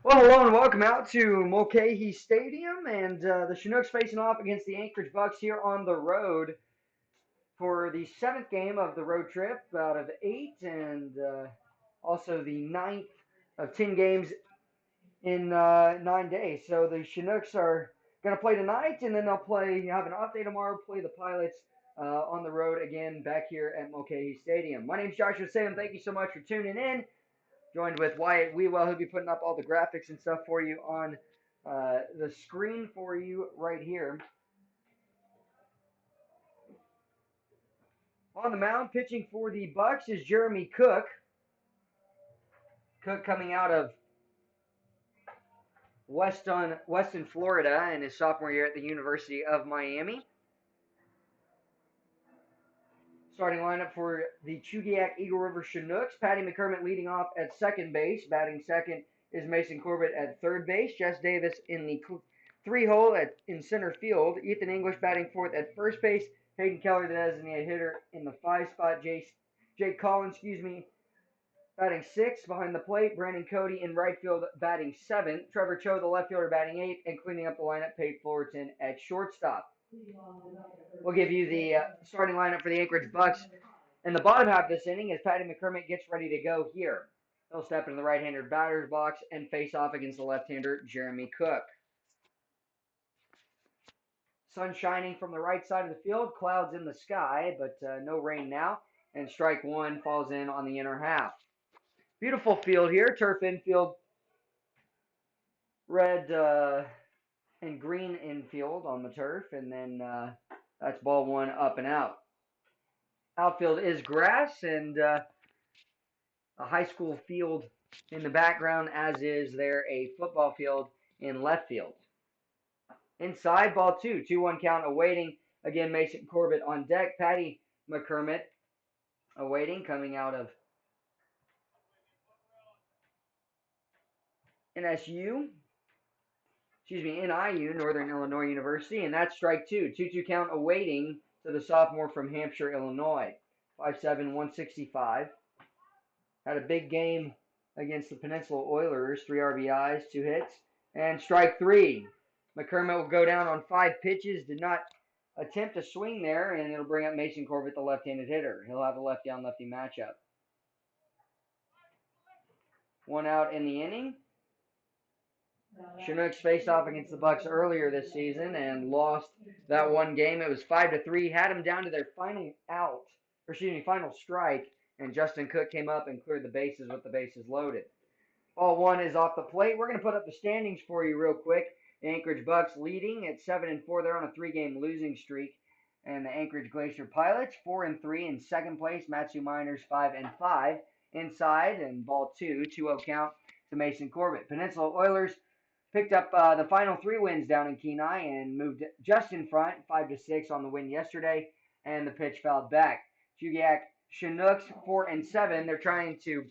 Well, hello and welcome out to Mulcahy Stadium, and the Chinooks facing off against the Anchorage Bucs here on the road for the seventh game of the road trip out of eight, and also the ninth of 10 games in 9 days. So the Chinooks are going to play tonight, and then they'll have an off day tomorrow, play the Pilots on the road again back here at Mulcahy Stadium. My name's Joshua Salem. Thank you so much for tuning in. Joined with Wyatt Wewell, who'll be putting up all the graphics and stuff for you on the screen for you right here. On the mound, pitching for the Bucs is Jeremy Cook. Cook coming out of Weston, Florida, in his sophomore year at the University of Miami. Starting lineup for the Chugiak Eagle River Chinooks. Patty McCormick leading off at second base. Batting second is Mason Corbett at third base. Jess Davis in the three hole in center field. Ethan English batting fourth at first base. Hayden Keller, the designated hitter, in the five spot. Jake Collins, batting sixth behind the plate. Brandon Cody in right field batting seventh. Trevor Cho, the left fielder, batting eighth. And cleaning up the lineup, Pate Fullerton at shortstop. We'll give you the starting lineup for the Anchorage Bucs. In the bottom half of this inning, as Patty McCormick gets ready to go here, he'll step into the right-hander batter's box and face off against the left-hander Jeremy Cook. Sun shining from the right side of the field, clouds in the sky, but no rain now. And strike one falls in on the inner half. Beautiful field here, turf infield, red and green infield on the turf, and then that's ball one up and out. Outfield is grass and a high school field in the background, as is there a football field in left field. Inside, ball two, 2-1 count awaiting. Again, Mason Corbett on deck. Patty McCormick awaiting, coming out of NIU, Northern Illinois University, and that's strike two. 2-2 count awaiting to the sophomore from Hampshire, Illinois. 5'7", 165. Had a big game against the Peninsula Oilers, 3 RBIs, 2 hits, and strike three. McCormick will go down on 5 pitches, did not attempt a swing there, and it'll bring up Mason Corbett, the left-handed hitter. He'll have a lefty-on-lefty matchup. 1 out in the inning. Chinooks faced off against the Bucs earlier this season and lost that one game. It was 5-3. Had them down to their final strike, and Justin Cook came up and cleared the bases with the bases loaded. Ball one is off the plate. We're going to put up the standings for you real quick. The Anchorage Bucs leading at 7-4. They're on a 3-game losing streak. And the Anchorage Glacier Pilots 4-3 in second place. Matsu Miners 5-5 inside, and ball two, 2-0 count to Mason Corbett. Peninsula Oilers picked up the final 3 wins down in Kenai and moved just in front, 5-6 on the win yesterday, and the pitch fouled back. Chugiak Chinooks 4-7. They're trying to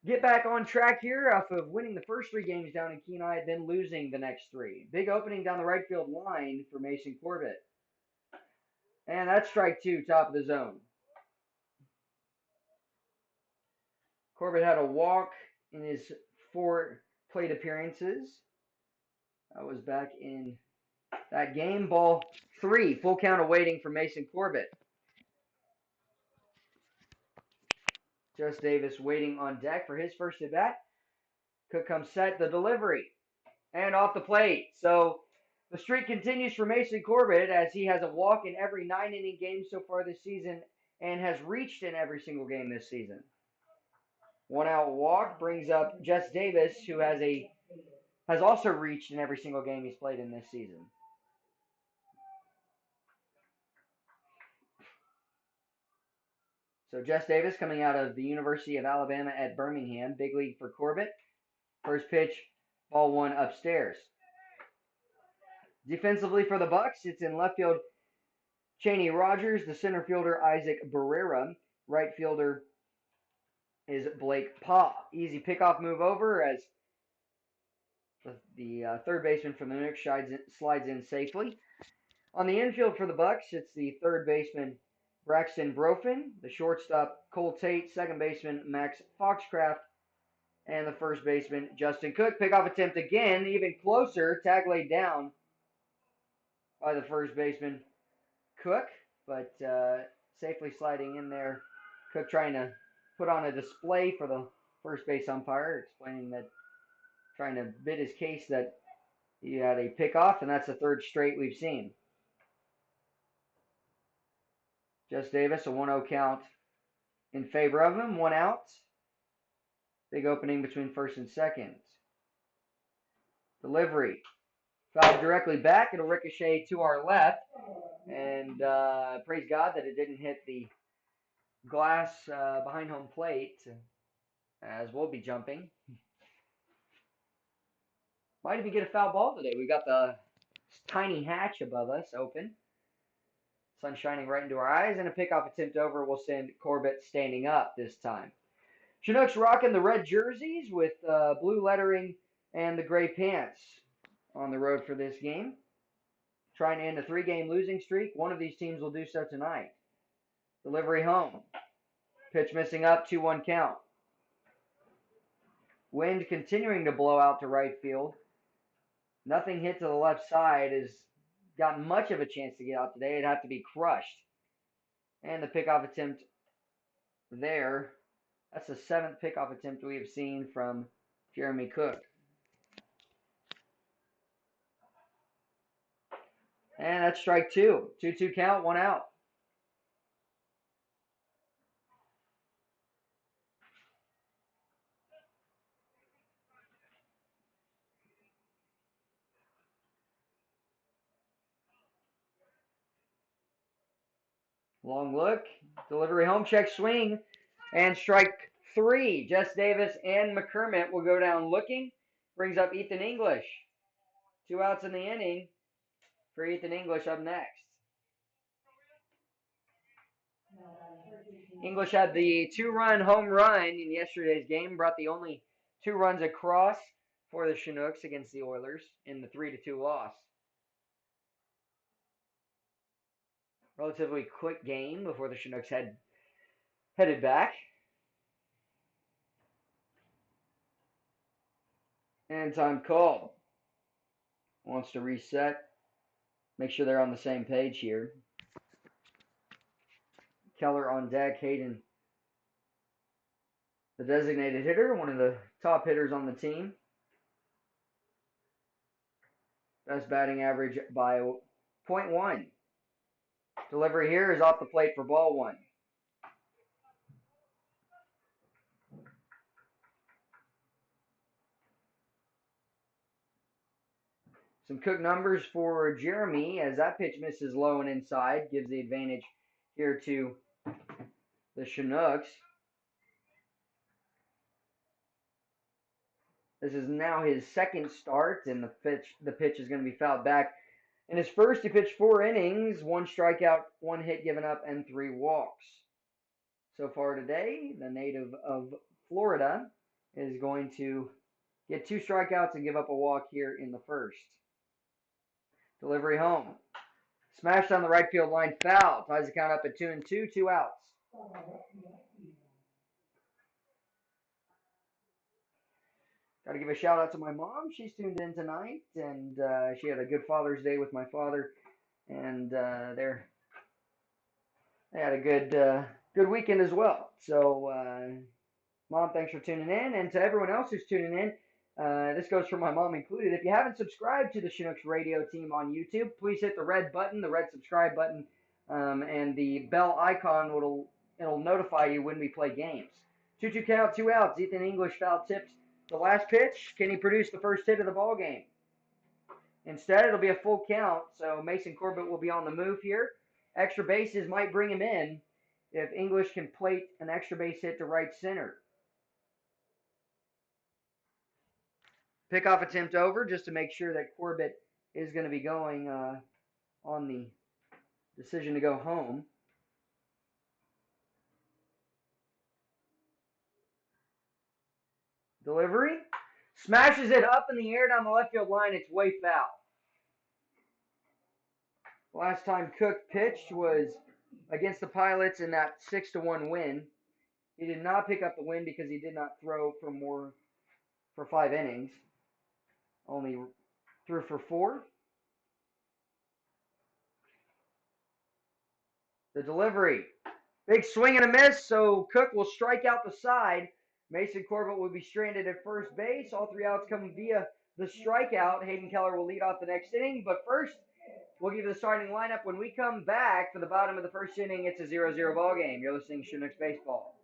get back on track here off of winning the first 3 games down in Kenai, then losing the next 3. Big opening down the right field line for Mason Corbett. And that's strike two, top of the zone. Corbett had a walk in his 4 plate appearances. That was back in that game. Ball 3, full count awaiting for Mason Corbett. Jess Davis waiting on deck for his first at bat. Cook comes set, the delivery, and off the plate. So the streak continues for Mason Corbett as he has a walk in every 9-inning game so far this season and has reached in every single game this season. 1-out walk brings up Jess Davis, who has also reached in every single game he's played in this season. So Jess Davis coming out of the University of Alabama at Birmingham, big league for Corbett. First pitch, ball one upstairs. Defensively for the Bucs, it's in left field, Chaney Rogers, the center fielder Isaac Barrera, right fielder is Blake Paw. Easy pickoff move over as the third baseman from the Chinooks slides in safely. On the infield for the Bucs, it's the third baseman Braxton Brofin, the shortstop Cole Tate, second baseman Max Foxcraft, And the first baseman, Justin Cook. Pickoff attempt again, even closer. Tag laid down by the first baseman, Cook, but safely sliding in there. Cook trying to put on a display for the first base umpire, explaining that, trying to bid his case that he had a pickoff, and that's the third straight we've seen. Jess Davis, a 1-0 count in favor of him, 1 out. Big opening between first and second. Delivery. Fouled directly back. It'll ricochet to our left. And praise God that it didn't hit the glass behind home plate, as we'll be jumping. Might even get a foul ball today. We got the tiny hatch above us open. Sun shining right into our eyes, and a pickoff attempt over will send Corbett standing up this time. Chinooks rocking the red jerseys with blue lettering and the gray pants on the road for this game. Trying to end a 3-game losing streak. One of these teams will do so tonight. Delivery home. Pitch missing up, 2-1 count. Wind continuing to blow out to right field. Nothing hit to the left side has gotten much of a chance to get out today. It'd have to be crushed. And the pickoff attempt there. That's the 7th pickoff attempt we have seen from Jeremy Cook. And that's strike 2. 2-2 count, 1 out. Long look. Delivery home, check swing. And strike 3. Jess Davis and McCormick will go down looking. Brings up Ethan English. 2 outs in the inning for Ethan English up next. English had the 2-run home run in yesterday's game. Brought the only 2 runs across for the Chinooks against the Oilers in the 3-2 loss. Relatively quick game before the Chinooks headed back. And time called. Wants to reset. Make sure they're on the same page here. Keller on deck. Hayden, the designated hitter, one of the top hitters on the team. Best batting average by .1. Delivery here is off the plate for ball 1. Some Cook numbers for Jeremy as that pitch misses low and inside. Gives the advantage here to the Chinooks. This is now his 2nd start, and the pitch is going to be fouled back. In his first, he pitched 4 innings, 1 strikeout, 1 hit given up, and 3 walks. So far today, the native of Florida is going to get 2 strikeouts and give up a walk here in the first. Delivery home. Smashed on the right field line, foul. Ties the count up at 2-2, 2 outs. Got to give a shout out to my mom. She's tuned in tonight, and she had a good Father's Day with my father, and they had a good weekend as well. So, Mom, thanks for tuning in, and to everyone else who's tuning in, this goes for my mom included. If you haven't subscribed to the Chinooks radio team on YouTube, please hit the red button, the red subscribe button, and the bell icon. It'll notify you when we play games. 2-2 count, 2 outs. Ethan English foul tips the last pitch. Can he produce the first hit of the ball game? Instead, it'll be a full count, so Mason Corbett will be on the move here. Extra bases might bring him in if English can plate an extra base hit to right center. Pickoff attempt over just to make sure that Corbett is going to be going on the decision to go home. Delivery. Smashes it up in the air down the left field line. It's way foul. Last time Cook pitched was against the Pilots in that 6-1 win. He did not pick up the win because he did not throw for more for 5 innings. Only threw for 4. The delivery. Big swing and a miss, so Cook will strike out the side. Mason Corbett will be stranded at first base. All 3 outs come via the strikeout. Hayden Keller will lead off the next inning. But first, we'll give you the starting lineup when we come back for the bottom of the first inning. It's a 0-0 ball game. You're listening to Chinooks Baseball.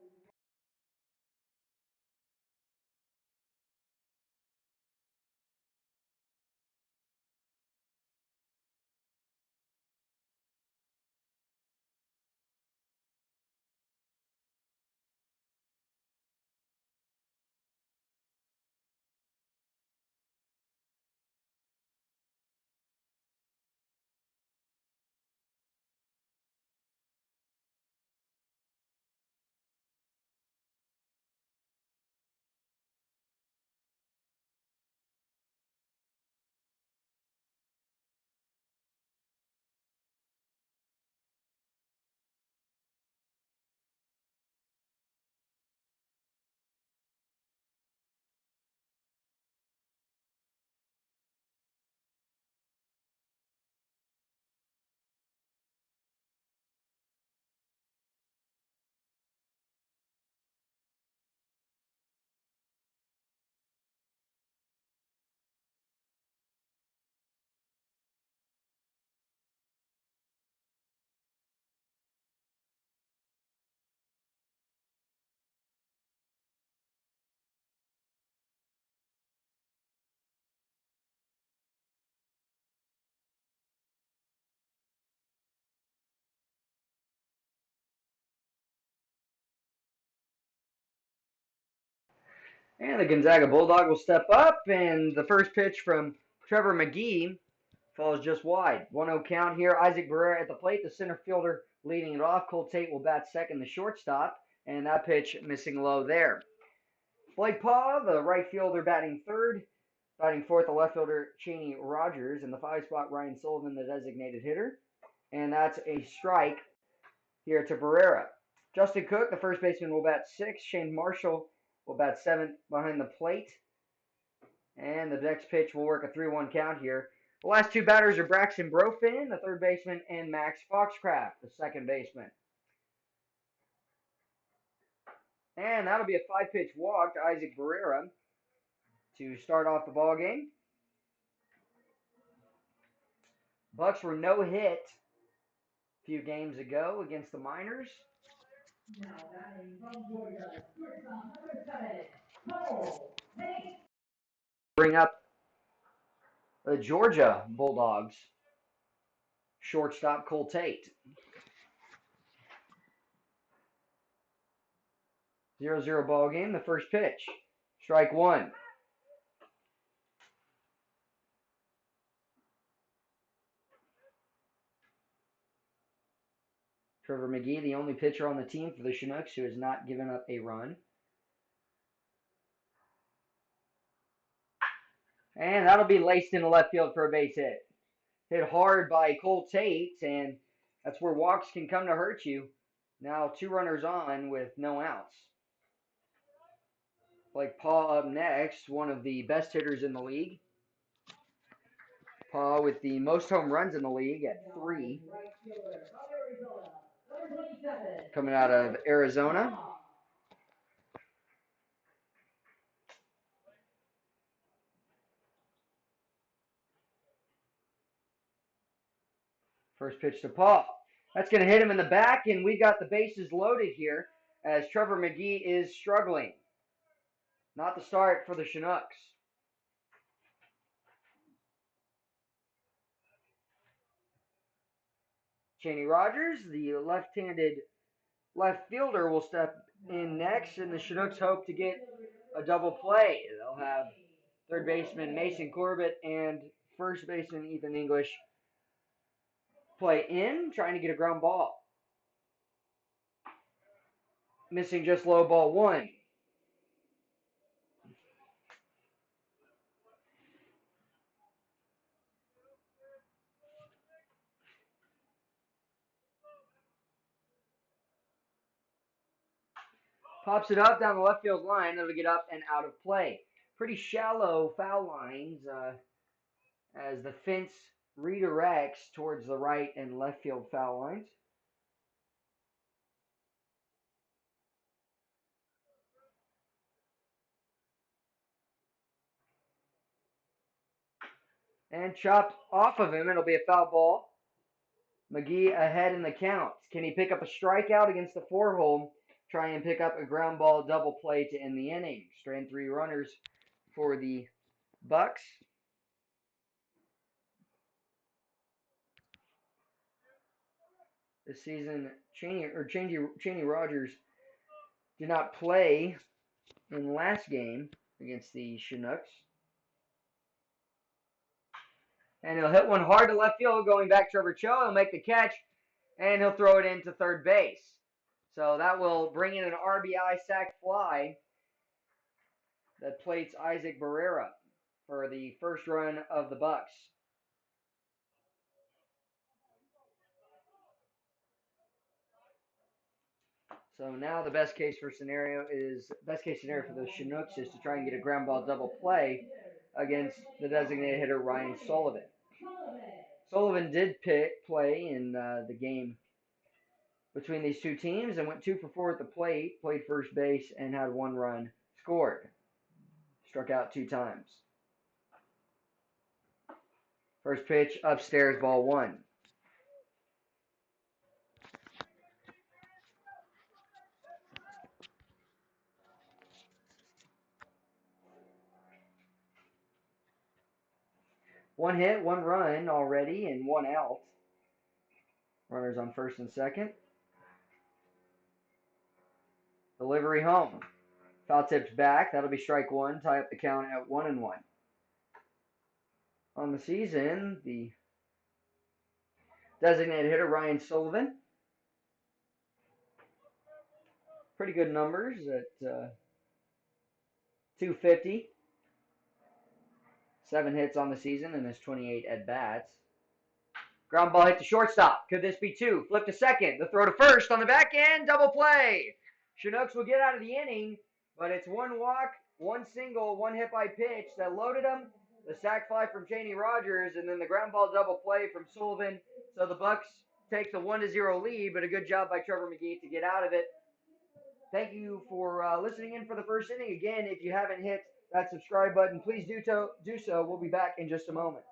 And the Gonzaga Bulldog will step up, and the first pitch from Trevor McGee falls just wide. 1-0 count here. Isaac Barrera at the plate. The center fielder leading it off. Cole Tate will bat second, the shortstop, and that pitch missing low there. Blake Paw, the right fielder, batting third. Batting fourth, the left fielder, Cheney Rogers. In the 5 spot, Ryan Sullivan, the designated hitter. And that's a strike here to Barrera. Justin Cook, the first baseman, will bat 6th. Shane Marshall will bat 7th behind the plate. And the next pitch will work a 3-1 count here. The last 2 batters are Braxton Brofin, the third baseman, and Max Foxcraft, the second baseman. And that'll be a 5-pitch walk to Isaac Barrera to start off the ball game. Bucs were no hit a few games ago against the Miners. Bring up the Georgia Bulldogs shortstop Cole Tate. 0-0 ball game. The first pitch. Strike 1. Trevor McGee, the only pitcher on the team for the Chinooks who has not given up a run. And that'll be laced into left field for a base hit. Hit hard by Cole Tate, and that's where walks can come to hurt you. Now 2 runners on with no outs. Blake Paw up next, one of the best hitters in the league. Paw with the most home runs in the league at 3. Coming out of Arizona. First pitch to Paw. That's going to hit him in the back, and we got the bases loaded here as Trevor McGee is struggling. Not the start for the Chinooks. Cheney Rogers, the left-handed left fielder, will step in next, and the Chinooks hope to get a double play. They'll have third baseman Mason Corbett and first baseman Ethan English play in, trying to get a ground ball. Missing just low, ball 1. Pops it up down the left field line. It'll get up and out of play. pretty shallow foul lines as the fence redirects towards the right and left field foul lines. And chopped off of him. It'll be a foul ball. McGee ahead in the count. Can he pick up a strikeout against the 4-hole? Try and pick up a ground ball double play to end the inning. Strand 3 runners for the Bucs. This season, Cheney Rogers did not play in the last game against the Chinooks. And he'll hit one hard to left field going back Trevor Cho. He'll make the catch, and he'll throw it into third base. So that will bring in an RBI sac fly that plates Isaac Barrera for the first run of the Bucs. So now the best case scenario for the Chinooks is to try and get a ground ball double play against the designated hitter Ryan Sullivan. Sullivan did play in the game between these two teams and went 2 for 4 at the plate, played first base, and had 1 run scored. Struck out 2 times. First pitch upstairs, ball 1. One hit, 1 run already, and 1 out. Runners on first and second. Delivery home. Foul tips back. That'll be strike 1. Tie up the count at 1-1. On the season, the designated hitter Ryan Sullivan. Pretty good numbers at 250. 7 hits on the season and his 28 at-bats. Ground ball hit to shortstop. Could this be 2? Flip to second. The throw to first on the back end. Double play. Chinooks will get out of the inning, but it's 1 walk, 1 single, 1 hit by pitch that loaded them. The sac fly from Cheney Rogers, and then the ground ball double play from Sullivan. So the Bucs take the 1-0 lead, but a good job by Trevor McGee to get out of it. Thank you for listening in for the first inning. Again, if you haven't hit that subscribe button, please do so. We'll be back in just a moment.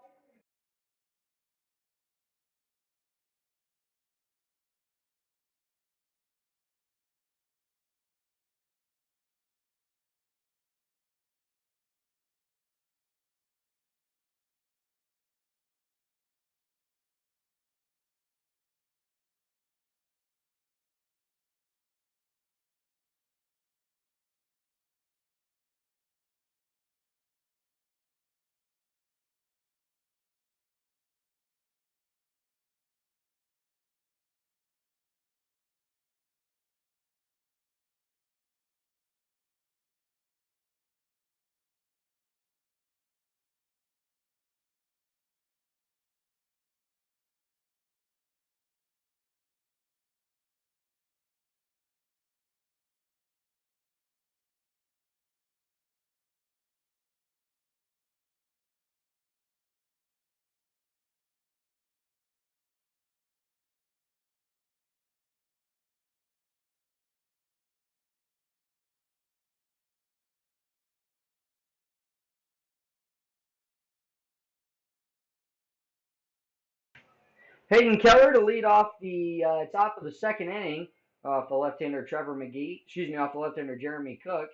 Hayden Keller to lead off the top of the second inning off the left-hander off the left-hander Jeremy Cook.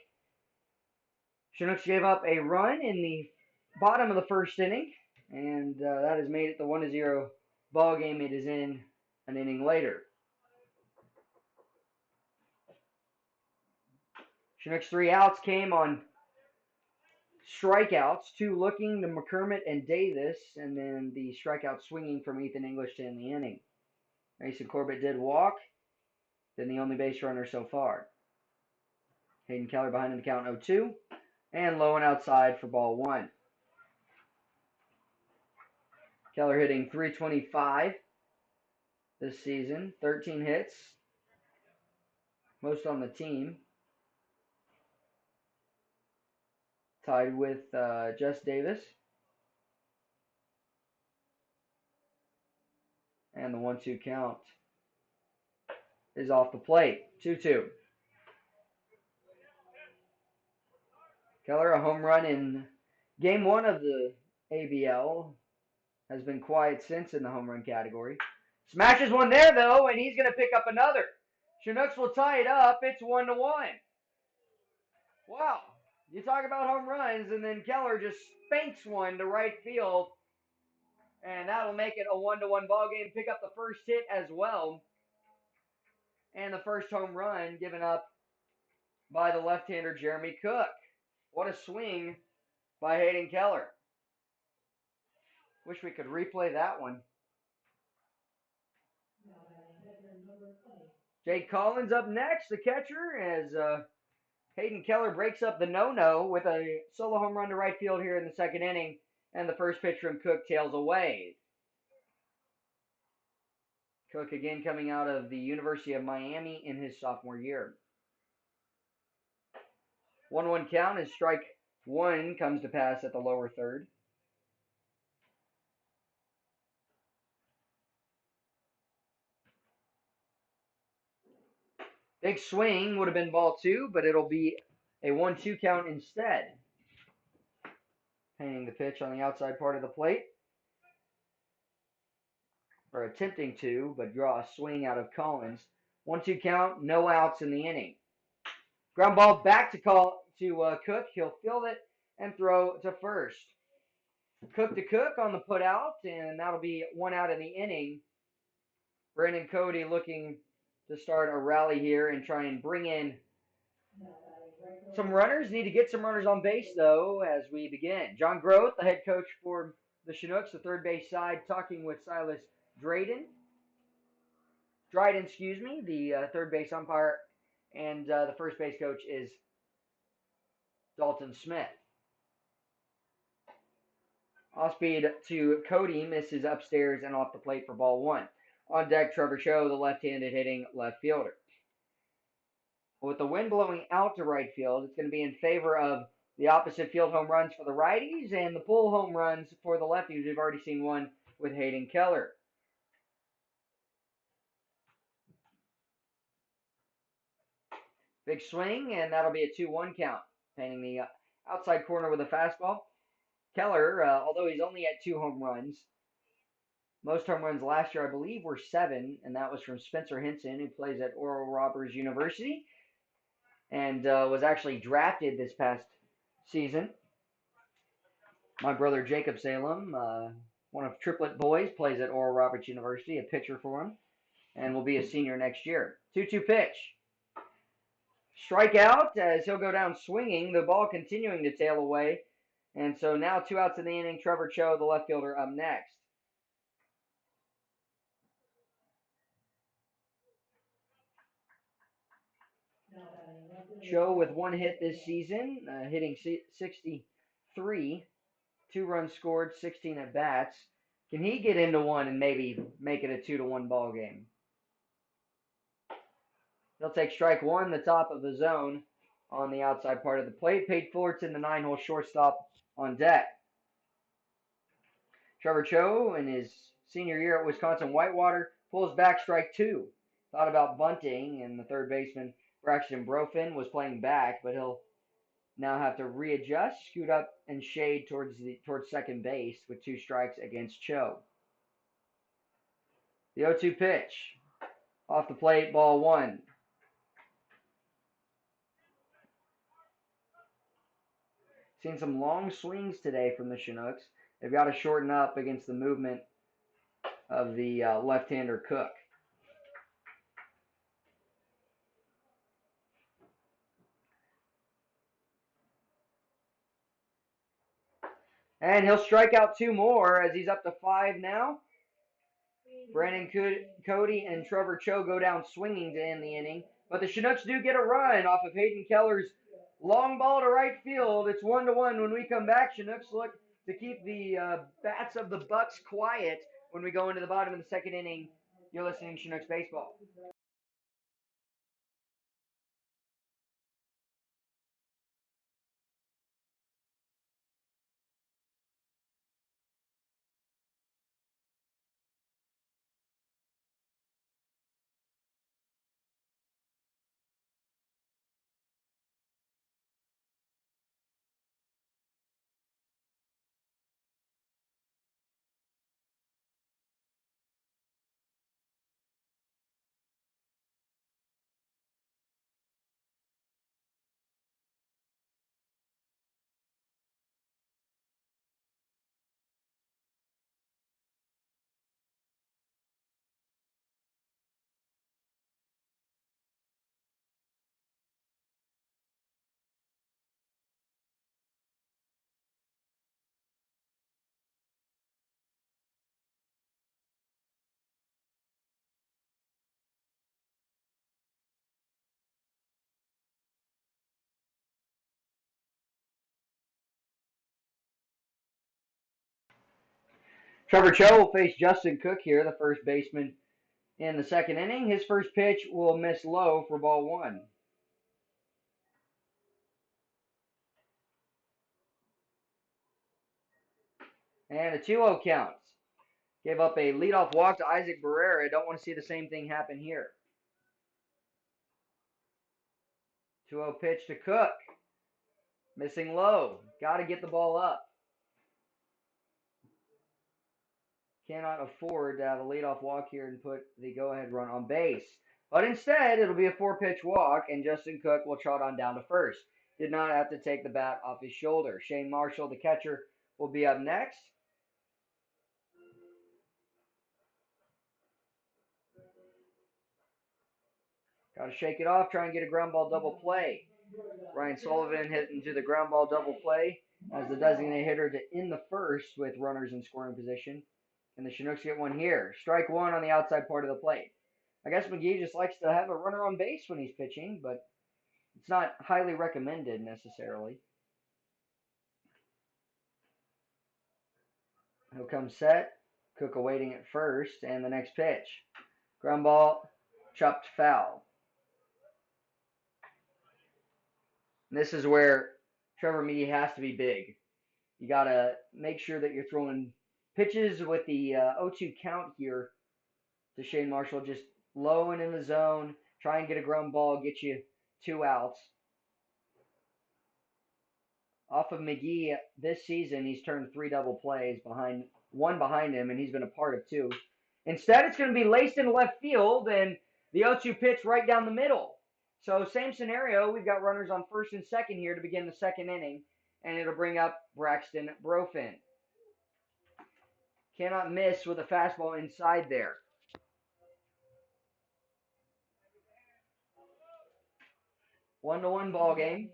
Chinooks gave up a run in the bottom of the first inning, and that has made it the 1-0 ball game it is in an inning later. Chinooks 3 outs came on strikeouts, 2 looking to McCormick and Davis, and then the strikeout swinging from Ethan English to end the inning. Mason Corbett did walk, then the only base runner so far. Hayden Keller behind in the count 0-2, and low and outside for ball 1. Keller hitting .325 this season, 13 hits, most on the team. tied with Jess Davis. And the 1-2 count is off the plate. 2-2. Keller, a home run in game 1 of the ABL. Has been quiet since in the home run category. Smashes one there, though, and he's going to pick up another. Chinooks will tie it up. It's 1-1. Wow. You talk about home runs, and then Keller just spanks one to right field. And that'll make it a 1-1 ball game. Pick up the first hit as well. And the first home run given up by the left-hander Jeremy Cook. What a swing by Hayden Keller. Wish we could replay that one. Jake Collins up next, the catcher, as Hayden Keller breaks up the no-no with a solo home run to right field here in the second inning, and the first pitch from Cook tails away. Cook again coming out of the University of Miami in his sophomore year. 1-1 count as strike one comes to pass at the lower third. Big swing would have been ball 2, but it'll be a 1-2 count instead. Painting the pitch on the outside part of the plate. Or attempting to, but draw a swing out of Collins. 1-2 count, no outs in the inning. Ground ball back to Cook. He'll field it and throw to first. Cook to Cook on the put out, and that'll be 1 out in the inning. Brandon Cody looking to start a rally here and try and bring in some runners. Need to get some runners on base, though, as we begin. John Groth, the head coach for the Chinooks, the third base side, talking with Silas Dryden, the third base umpire, and the first base coach is Dalton Smith. Off-speed to Cody, misses upstairs and off the plate for ball 1. On deck, Trevor Cho, the left-handed hitting left fielder. With the wind blowing out to right field, it's going to be in favor of the opposite field home runs for the righties and the pull home runs for the lefties. We've already seen one with Hayden Keller. Big swing, and that'll be a 2-1 count. Painting the outside corner with a fastball. Keller, although he's only at 2 home runs, most home runs last year, I believe, were 7, and that was from Spencer Henson, who plays at Oral Roberts University, and was actually drafted this past season. My brother Jacob Salem, one of triplet boys, plays at Oral Roberts University, a pitcher for him, and will be a senior next year. 2-2 pitch. Strikeout as he'll go down swinging, the ball continuing to tail away. And so now 2 outs in the inning. Trevor Cho, the left fielder, up next. Cho with 1 hit this season, hitting 63, 2 runs scored, 16 at bats. Can he get into one and maybe make it a 2-1 ball game? He'll take strike 1, the top of the zone on the outside part of the plate. Pate Fullerton, the 9-hole shortstop, on deck. Trevor Cho, in his senior year at Wisconsin Whitewater, pulls back strike 2. Thought about bunting, and the third baseman, Braxton Brofin, was playing back, but he'll now have to readjust, scoot up, and shade towards second base with 2 strikes against Cho. The 0-2 pitch. Off the plate, ball 1. Seen some long swings today from the Chinooks. They've got to shorten up against the movement of the left-hander Cook. And he'll strike out 2 more as he's up to 5 now. Brandon Cody and Trevor Cho go down swinging to end the inning. But the Chinooks do get a run off of Hayden Keller's long ball to right field. It's 1-1 when we come back. Chinooks look to keep the bats of the Bucs quiet when we go into the bottom of the second inning. You're listening to Chinooks Baseball. Trevor Cho will face Justin Cook here, the first baseman in the second inning. His first pitch will miss low for ball one. And a 2-0 count. Gave up a leadoff walk to Isaac Barrera. Don't want to see the same thing happen here. 2-0 pitch to Cook. Missing low. Got to get the ball up. Cannot afford to have a leadoff walk here and put the go-ahead run on base. But instead, it'll be a 4-pitch walk, and Justin Cook will trot on down to first. Did not have to take the bat off his shoulder. Shane Marshall, the catcher, will be up next. Got to shake it off, try and get a ground ball double play. Ryan Sullivan hit into the ground ball double play as the designated hitter to end the first with runners in scoring position. And the Chinooks get one here. Strike one on the outside part of the plate. I guess McGee just likes to have a runner on base when he's pitching, but it's not highly recommended necessarily. He'll come set. Cook awaiting at first, and the next pitch. Ground ball, chopped foul. And this is where Trevor McGee has to be big. You got to make sure that you're throwing pitches with the 0-2 count here to Shane Marshall, just low and in the zone. Try and get a ground ball, get you 2 outs. Off of McGee this season, he's turned 3 double plays behind him, and he's been a part of 2. Instead, it's going to be laced into left field, and the 0-2 pitch right down the middle. So same scenario. We've got runners on first and second here to begin the second inning, and it'll bring up Braxton Brofin. Cannot miss with a fastball inside there. 1-1 ball game.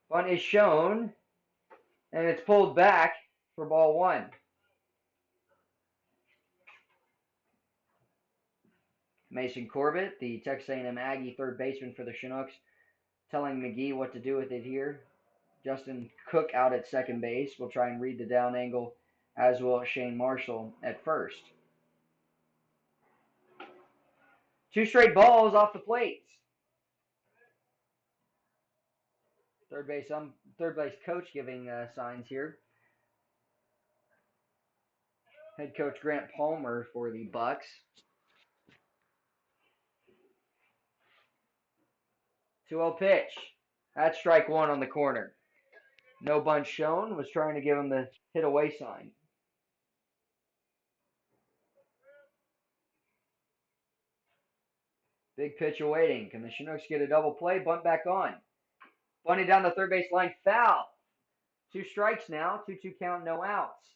Bunt is shown, and it's pulled back for ball one. Mason Corbett, the Texas A&M Aggie third baseman for the Chinooks, telling McGee what to do with it here. Justin Cook out at second base will try and read the down angle, as will Shane Marshall at first. 2 straight balls off the plate. Third base coach giving signs here. Head coach Grant Palmer for the Bucs. 2-0 pitch. That's strike one on the corner. No bunt shown. Was trying to give him the hit away sign. Big pitch awaiting. Can the Chinooks get a double play? Bunt back on. Bunting down the third base line. Foul. 2 strikes now. 2-2 count. No outs.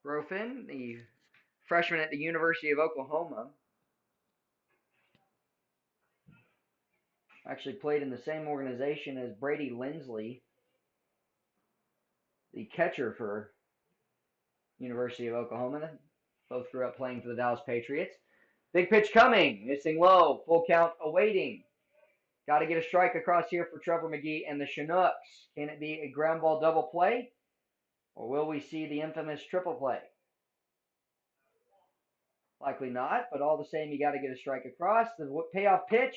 Brofin, the freshman at the University of Oklahoma, actually played in the same organization as Brady Lindsley, the catcher for University of Oklahoma. Both grew up playing for the Dallas Patriots. Big pitch coming, missing low, full count awaiting. Got to get a strike across here for Trevor McGee and the Chinooks. Can it be a ground ball double play, or will we see the infamous triple play? Likely not, but all the same, you got to get a strike across. The payoff pitch.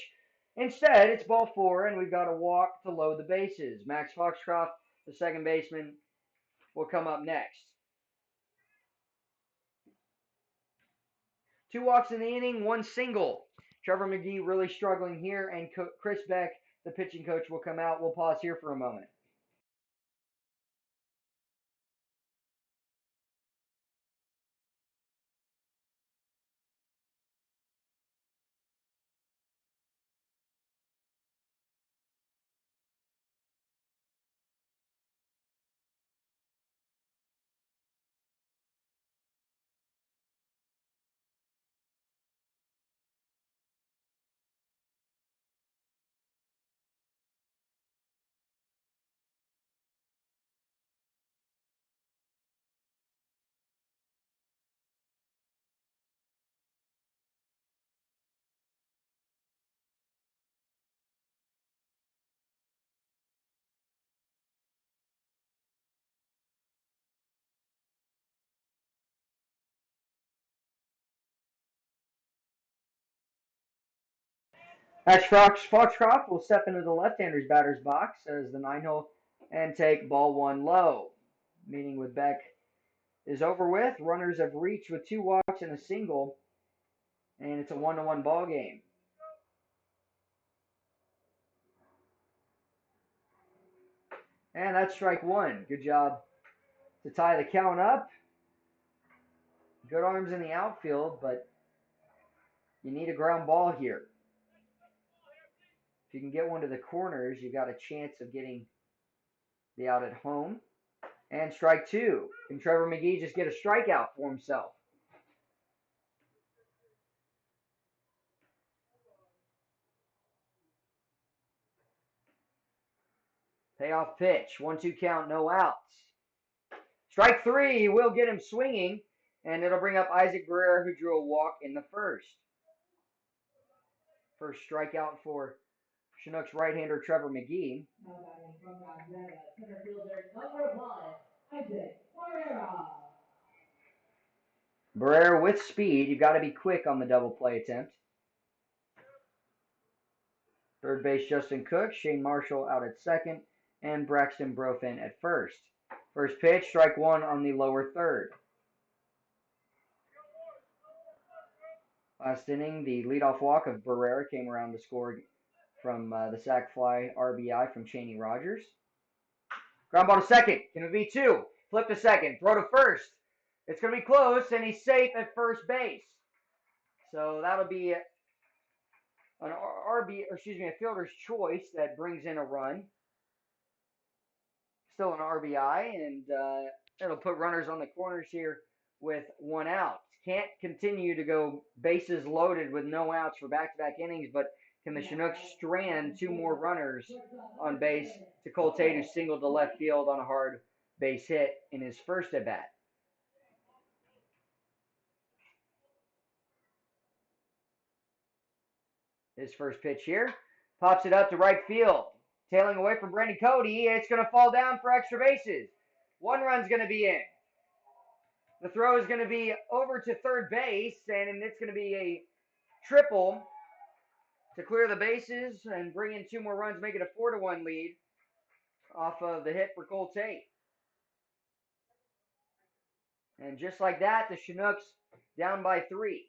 Instead, it's ball 4, and we've got a walk to load the bases. Max Foxcroft, the second baseman, will come up next. 2 walks in the inning, 1 single. Trevor McGee really struggling here, and Chris Beck, the pitching coach, will come out. We'll pause here for a moment. As Foxcroft will step into the left-hander's batter's box as the 9-hole and take ball one low. Meeting with Beck is over with. Runners have reached with 2 walks and a single, and it's a 1-1 ball game. And that's strike one. Good job to tie the count up. Good arms in the outfield, but you need a ground ball here. If you can get one to the corners, you've got a chance of getting the out at home. And strike two. Can Trevor McGee just get a strikeout for himself? Payoff pitch. 1-2 count, no outs. Strike three will get him swinging, and it'll bring up Isaac Barrera, who drew a walk in the first. First strikeout for Chinooks right-hander Trevor McGee. Barrera with speed. You've got to be quick on the double play attempt. Third base Justin Cook, Shane Marshall out at second, and Braxton Brofin at first. First pitch, strike one on the lower third. Last inning, the leadoff walk of Barrera came around to score from the sac fly RBI from Cheney Rogers. Ground ball to second. Can it be two? Flip to second. Throw to first. It's going to be close, and he's safe at first base. So that'll be a fielder's choice that brings in a run. Still an RBI, and it'll put runners on the corners here with 1 out. Can't continue to go bases loaded with no outs for back-to-back innings, but can the Chinooks strand 2 more runners on base to Cole Tate, who singled to left field on a hard base hit in his first at-bat? His first pitch here. Pops it up to right field. Tailing away from Brandon Cody. It's going to fall down for extra bases. 1 run's going to be in. The throw is going to be over to third base, and it's going to be a triple to clear the bases and bring in 2 more runs, make it a 4-1 lead off of the hit for Cole Tate. And just like that, the Chinooks down by 3.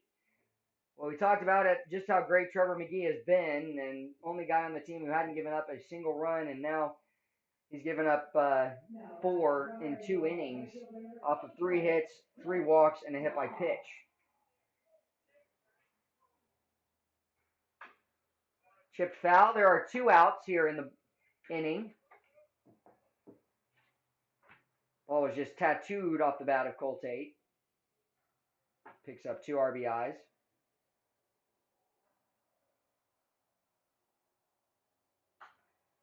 Well, we talked about it, just how great Trevor McGee has been, and only guy on the team who hadn't given up a single run, and now he's given up 4 in 2 innings off of 3 hits, 3 walks, and a hit by pitch. Chipped foul. There are 2 outs here in the inning. Ball was just tattooed off the bat of Cole Tate. Picks up 2 RBIs.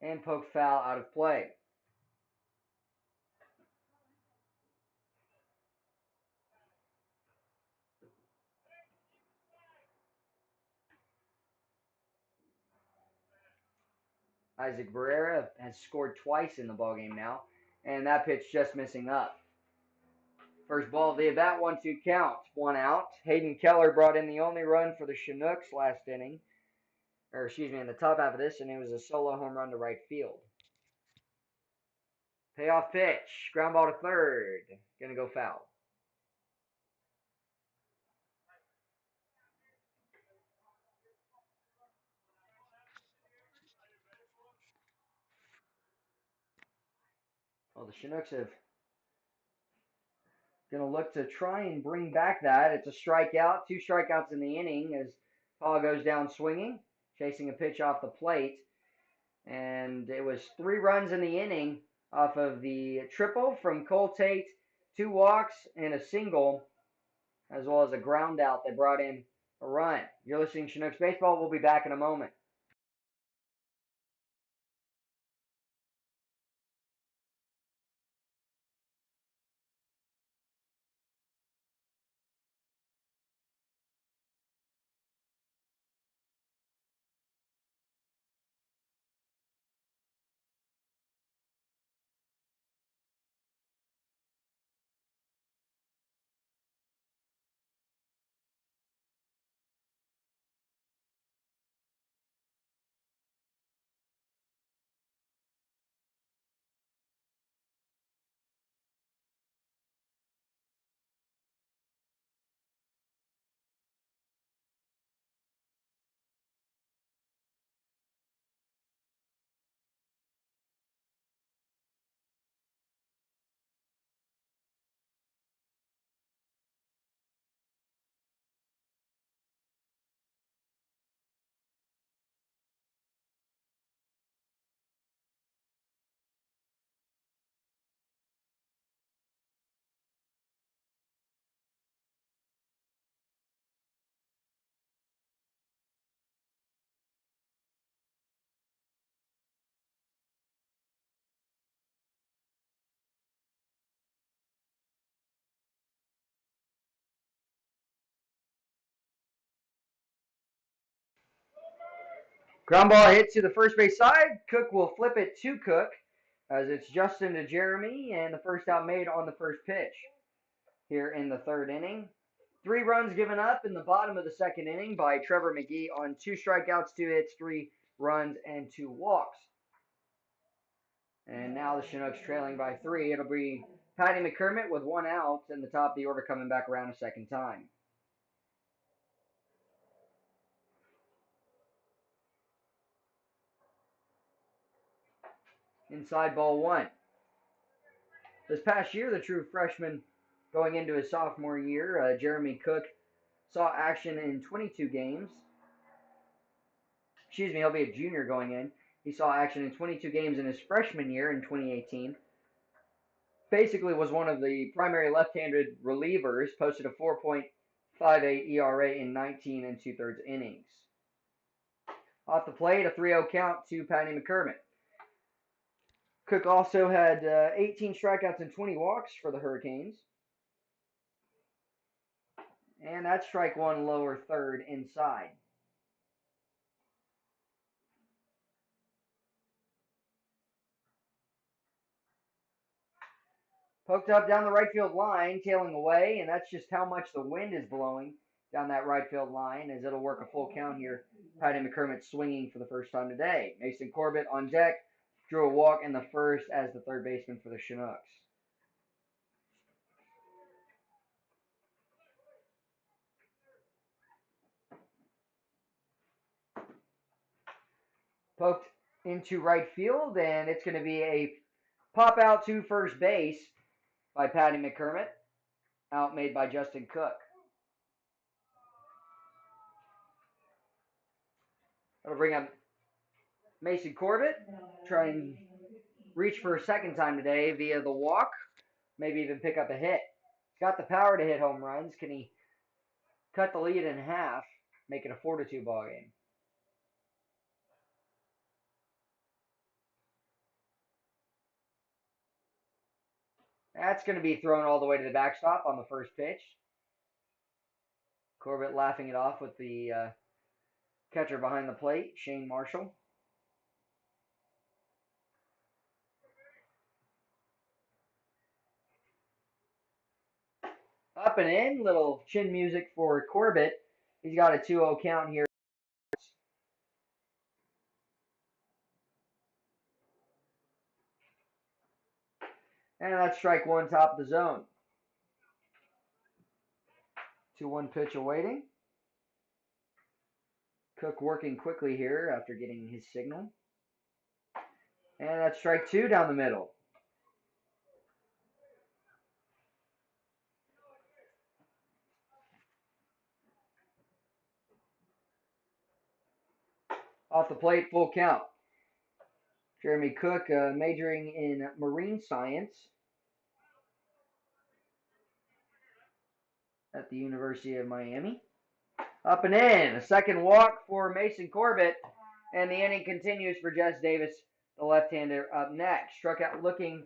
And poke foul out of play. Isaac Barrera has scored twice in the ballgame now, and that pitch just missing up. First ball of the at-bat, 1-2 count, 1 out. Hayden Keller brought in the only run for the Chinooks last inning, in the top half of this, and it was a solo home run to right field. Payoff pitch, ground ball to third, gonna go foul. Well, the Chinooks have going to look to try and bring back that. It's a strikeout, 2 strikeouts in the inning as Paul goes down swinging, chasing a pitch off the plate. And it was 3 runs in the inning off of the triple from Cole Tate, 2 walks and a single, as well as a ground out that brought in a run. You're listening to Chinooks Baseball. We'll be back in a moment. Ground ball hit to the first base side. Cook will flip it to Cook as it's Justin to Jeremy, and the first out made on the first pitch here in the third inning. 3 runs given up in the bottom of the second inning by Trevor McGee on 2 strikeouts, 2 hits, 3 runs, and 2 walks. And now the Chinooks trailing by 3. It'll be Patty McCormick with 1 out and the top of the order coming back around a second time. Inside ball 1. This past year, the true freshman going into his sophomore year, Jeremy Cook, saw action in 22 games. Excuse me, he'll be a junior going in. He saw action in 22 games in his freshman year in 2018. Basically was one of the primary left-handed relievers, posted a 4.58 ERA in 19 and 2/3 innings. Off the plate, a 3-0 count to Patty McCormick. Cook also had 18 strikeouts and 20 walks for the Hurricanes. And that's strike 1, lower third, inside. Poked up down the right field line, tailing away, and that's just how much the wind is blowing down that right field line, as it'll work a full count here. Patty McCormick swinging for the first time today. Mason Corbett on deck, drew a walk in the first as the third baseman for the Chinooks. Poked into right field, and it's going to be a pop out to first base by Patty McCormick, out made by Justin Cook. That'll bring up Mason Corbett, try and reach for a second time today via the walk, maybe even pick up a hit. He's got the power to hit home runs. Can he cut the lead in half, make it a 4-2 ball game? That's going to be thrown all the way to the backstop on the first pitch. Corbett laughing it off with the catcher behind the plate, Shane Marshall. Up and in, little chin music for Corbett. He's got a 2-0 count here. And that's strike 1, top of the zone. 2-1 pitch awaiting. Cook working quickly here after getting his signal. And that's strike 2 down the middle. Off the plate, full count. Jeremy Cook, majoring in marine science at the University of Miami. Up and in, a second walk for Mason Corbett, and the inning continues for Jess Davis, the left-hander, up next. Struck out looking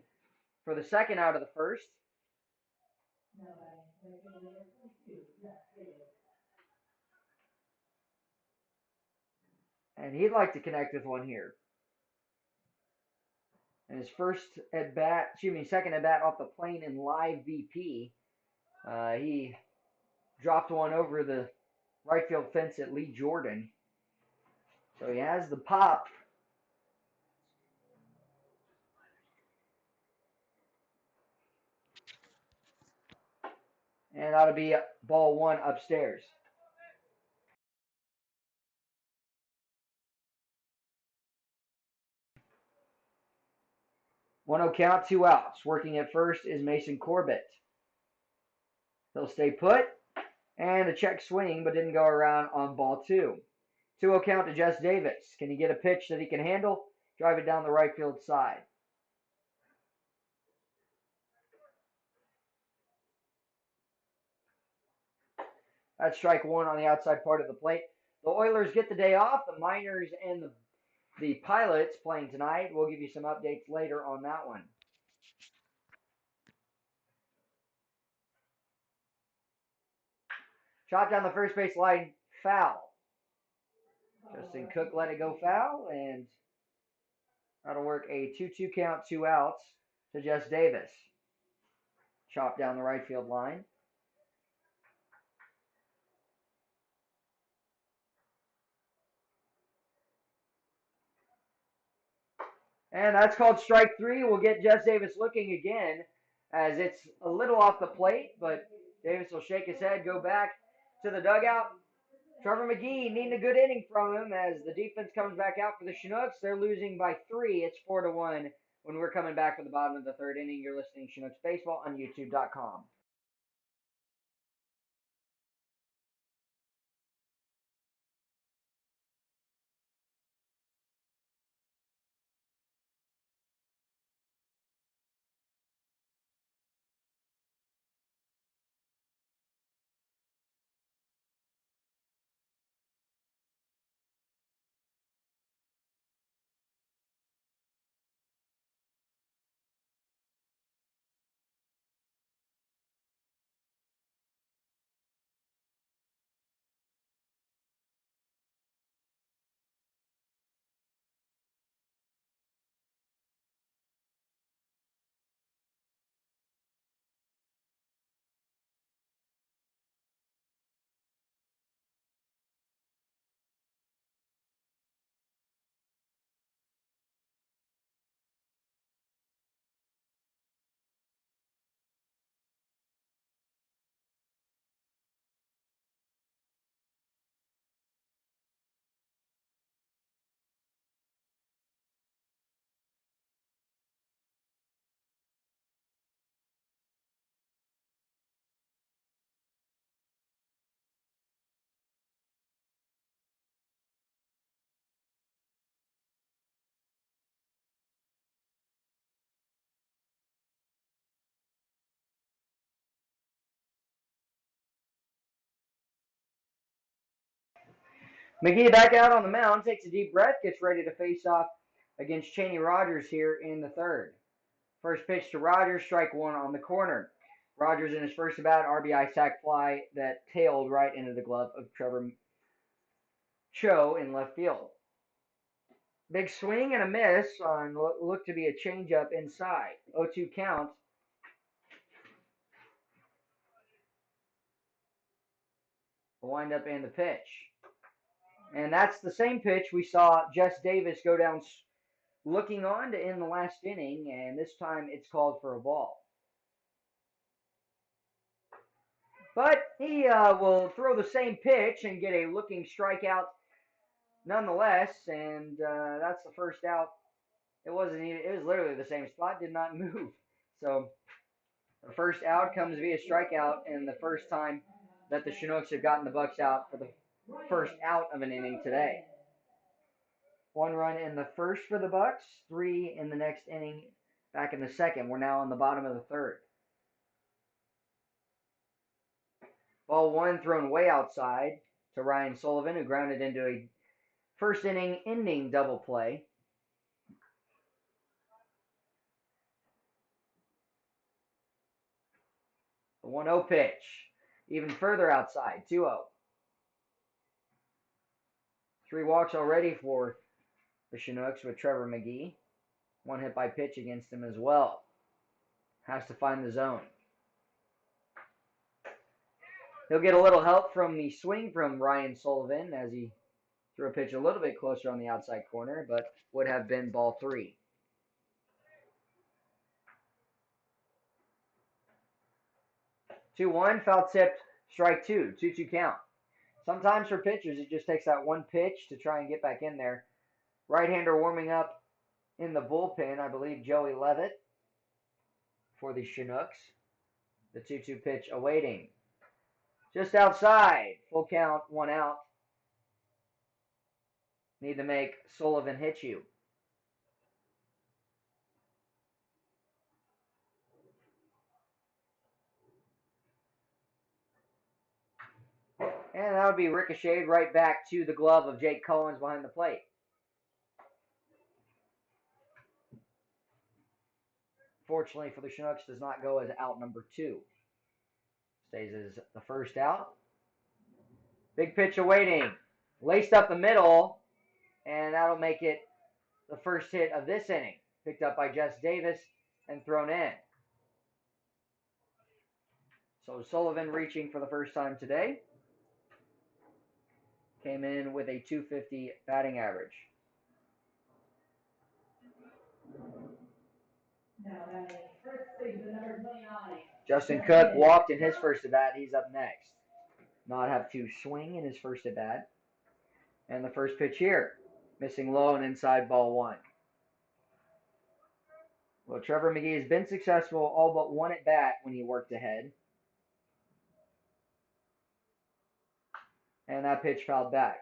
for the second out of the first. And he'd like to connect with one here. And his second at bat off the plane in live VP. He dropped one over the right field fence at Lee Jordan. So he has the pop. And that'll be ball 1 upstairs. 1-0 count, 2 outs. Working at first is Mason Corbett. He'll stay put. And a check swing, but didn't go around on ball 2. 2-0 count to Jess Davis. Can he get a pitch that he can handle? Drive it down the right field side. That's strike 1 on the outside part of the plate. The Oilers get the day off. The Miners and the Pilots playing tonight. We'll give you some updates later on that one. Shot down the first base line, foul. Justin Cook let it go foul, and that'll work a 2-2 count, 2 outs to Jess Davis. Chop down the right field line. And that's called strike 3. We'll get Jess Davis looking again as it's a little off the plate, but Davis will shake his head, go back to the dugout. Trevor McGee needing a good inning from him as the defense comes back out for the Chinooks. They're losing by 3. It's 4-1 when we're coming back for the bottom of the third inning. You're listening to Chinooks Baseball on YouTube.com. McGee back out on the mound, takes a deep breath, gets ready to face off against Cheney Rogers here in the third. First pitch to Rogers, strike 1 on the corner. Rogers in his first at bat, RBI sac fly that tailed right into the glove of Trevor Cho in left field. Big swing and a miss on what looked to be a changeup inside. 0-2 count. The windup and the pitch. And that's the same pitch we saw Jess Davis go down looking on to end the last inning, and this time it's called for a ball. But he will throw the same pitch and get a looking strikeout nonetheless, and that's the first out. It wasn't even, it was literally the same spot, did not move. So the first out comes via strikeout, and the first time that the Chinooks have gotten the Bucs out for the first out of an inning today. 1 run in the first for the Bucs, 3 in the next inning back in the second. We're now on the bottom of the third. Ball 1 thrown way outside to Ryan Sullivan, who grounded into a first inning ending double play. The 1-0 pitch, even further outside, 2-0. 3 walks already for the Chinooks with Trevor McGee. 1 hit by pitch against him as well. Has to find the zone. He'll get a little help from the swing from Ryan Sullivan as he threw a pitch a little bit closer on the outside corner, but would have been ball 3. Two one, foul tipped, strike 2, 2-2 count. Sometimes for pitchers, it just takes that one pitch to try and get back in there. Right-hander warming up in the bullpen, I believe Joey Levitt for the Chinooks. The 2-2 pitch awaiting. Just outside, full count, 1 out. Need to make Sullivan hit you. And that would be ricocheted right back to the glove of Jake Collins behind the plate. Fortunately for the Chinooks, does not go as out number 2. Stays as the first out. Big pitch awaiting. Laced up the middle. And that'll make it the first hit of this inning. Picked up by Jess Davis and thrown in. So Sullivan reaching for the first time today. Came in with a .250 batting average. Justin Cook walked in his first at bat. He's up next. Not have to swing in his first at bat. And the first pitch here. Missing low and inside ball one. Well, Trevor Magee has been successful all but one at bat when he worked ahead. And that pitch fouled back.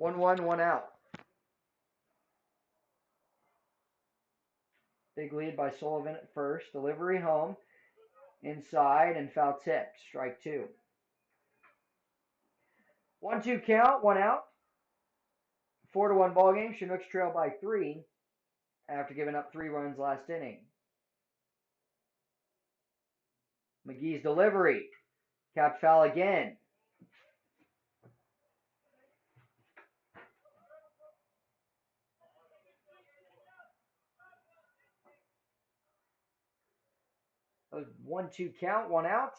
1-1, 1 out. Big lead by Sullivan at first. Delivery home. Inside and foul tip. Strike two. 1-2 count, 1 out. 4-1 ball game. Chinooks trail by 3 after giving up 3 runs last inning. McGee's delivery. Capped foul again. A 1-2 count, 1 out.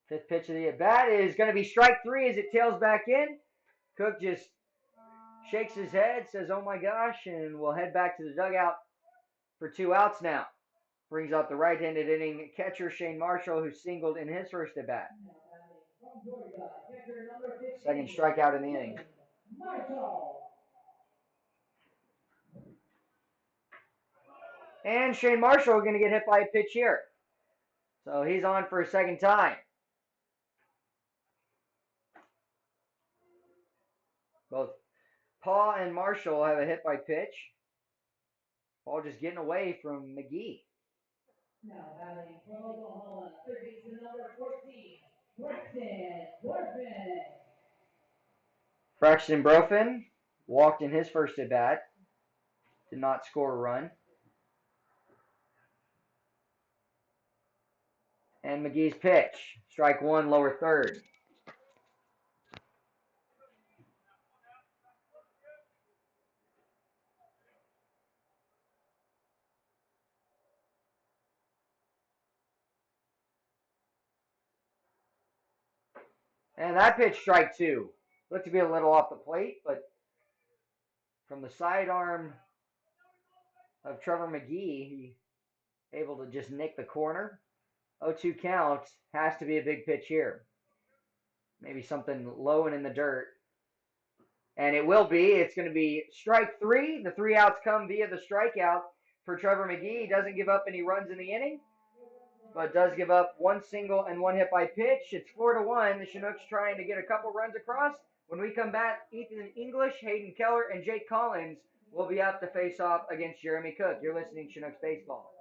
Fifth pitch of the at bat is going to be strike 3 as it tails back in. Cook just shakes his head, says, "Oh my gosh," and will head back to the dugout for 2 outs now. Brings out the right-handed inning catcher Shane Marshall, who singled in his first at bat. Second strikeout in the inning. And Shane Marshall going to get hit by a pitch here. So he's on for a second time. Both Paw and Marshall have a hit by pitch. Ball just getting away from McGee. Braxton Brofin walked in his first at bat. Did not score a run. And McGee's pitch. Strike 1, lower third. And that pitch, strike 2. Looked to be a little off the plate, but from the sidearm of Trevor McGee, he able to just nick the corner. 0-2 count. Has to be a big pitch here. Maybe something low and in the dirt. And it will be. It's going to be strike 3. The 3 outs come via the strikeout for Trevor McGee. He doesn't give up any runs in the inning, but does give up 1 single and 1 hit by pitch. It's 4-1. The Chinooks trying to get a couple runs across. When we come back, Ethan English, Hayden Keller, and Jake Collins will be up to face off against Jeremy Cook. You're listening to Chinooks Baseball.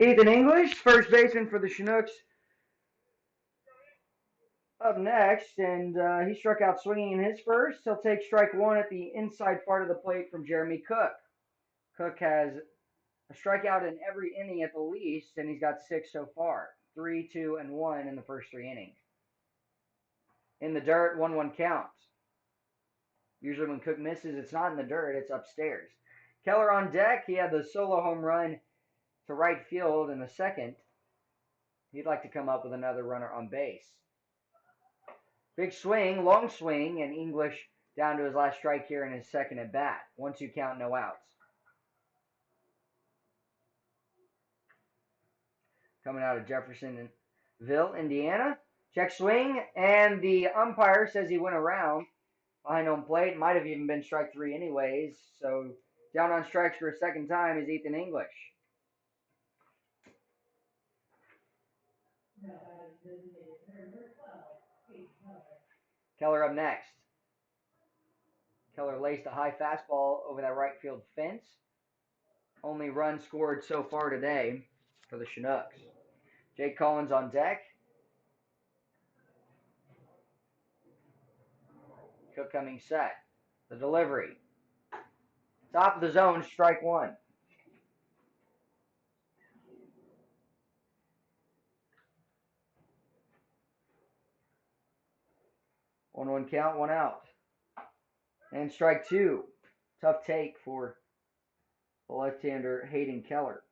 Ethan English, first baseman for the Chinooks, up next, and he struck out swinging in his first. He'll take strike one at the inside part of the plate from Jeremy Cook. Cook has a strikeout in every inning at the least, and he's got 6 so far. 3, 2, and 1 in the first 3 innings. In the dirt, 1-1 count. Usually when Cook misses, it's not in the dirt, it's upstairs. Keller on deck. He had the solo home run to right field in the second. He'd like to come up with another runner on base. Big swing, long swing, and English down to his last strike here in his second at bat. 1-2 count, no outs. Coming out of Jeffersonville, Indiana. Check swing, and the umpire says he went around behind home plate. Might have even been strike 3 anyways. So down on strikes for a second time is Ethan English. Keller up next. Keller laced a high fastball over that right field fence. Only run scored so far today for the Chinooks. Jake Collins on deck. Cook coming set. The delivery. Top of the zone, strike 1. One count, 1 out. And strike 2. Tough take for the left-hander Hayden Keller.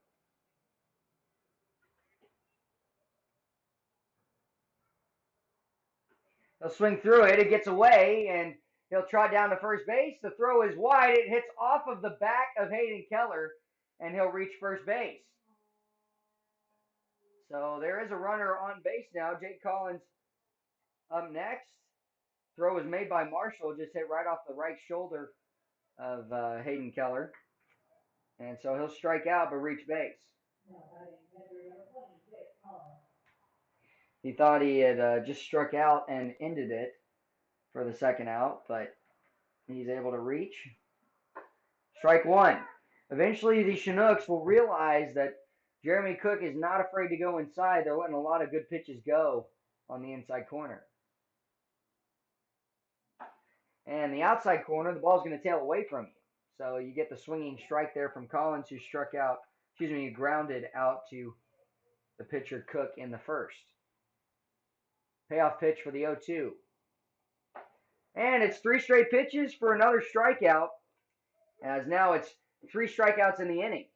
He'll swing through it. It gets away, and he'll trot down to first base. The throw is wide. It hits off of the back of Hayden Keller, and he'll reach first base. So there is a runner on base now. Jake Collins up next. Throw was made by Marshall. Just hit right off the right shoulder of Hayden Keller. And so he'll strike out but reach base. He thought he had just struck out and ended it for the second out, but he's able to reach. Strike 1. Eventually the Chinooks will realize that Jeremy Cook is not afraid to go inside. They're letting a lot of good pitches go on the inside corner. And the outside corner, the ball's going to tail away from you. So you get the swinging strike there from Collins, who grounded out to the pitcher Cook in the first. Payoff pitch for the 0-2. And it's 3 straight pitches for another strikeout, as now it's 3 strikeouts in the inning.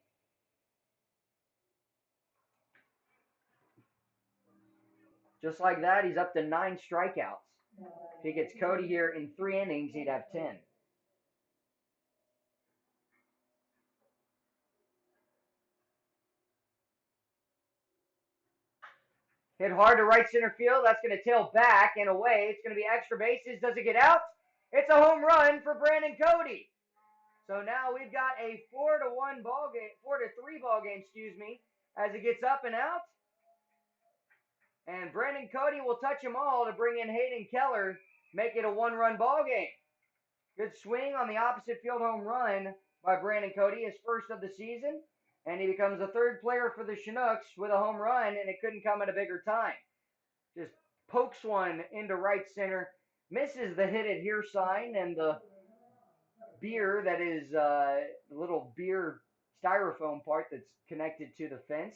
Just like that, he's up to 9 strikeouts. If he gets Cody here in 3 innings, he'd have 10. Hit hard to right center field. That's going to tail back and away. It's going to be extra bases. Does it get out? It's a home run for Brandon Cody. So now we've got a 4-1 ball game, 4-3 ball game, as it gets up and out. And Brandon Cody will touch them all to bring in Hayden Keller, make it a 1-run ball game. Good swing on the opposite field home run by Brandon Cody, his first of the season. And he becomes the 3rd player for the Chinooks with a home run, and it couldn't come at a bigger time. Just pokes one into right center, misses the hit it here sign, and the beer that is the little beer styrofoam part that's connected to the fence.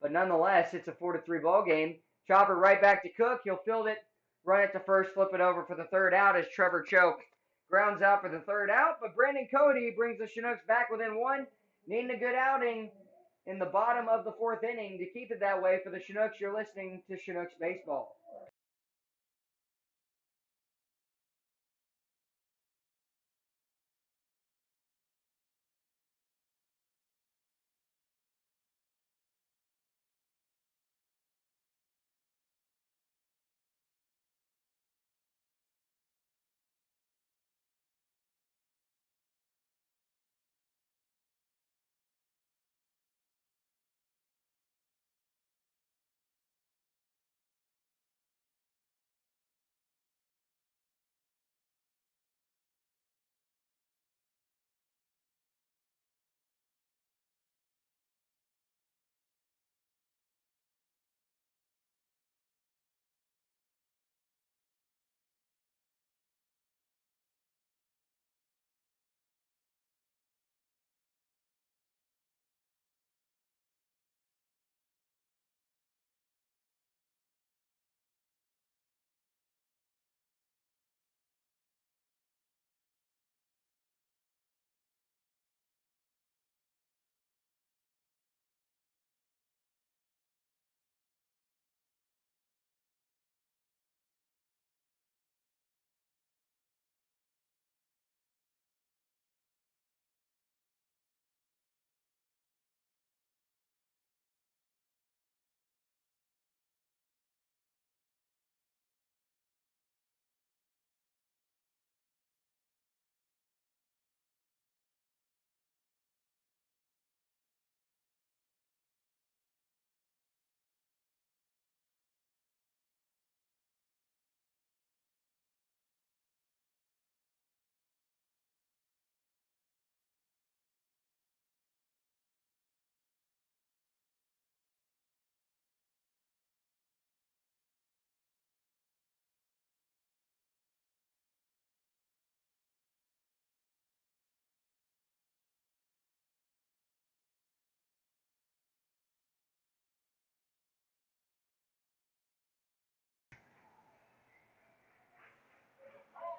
But nonetheless, it's a 4-3 ball game. Chopper right back to Cook. He'll field it, run it to first, flip it over for the 3rd out as Trevor Choke grounds out for the 3rd out. But Brandon Cody brings the Chinooks back within 1. Needing a good outing in the bottom of the 4th inning to keep it that way for the Chinooks. You're listening to Chinooks Baseball.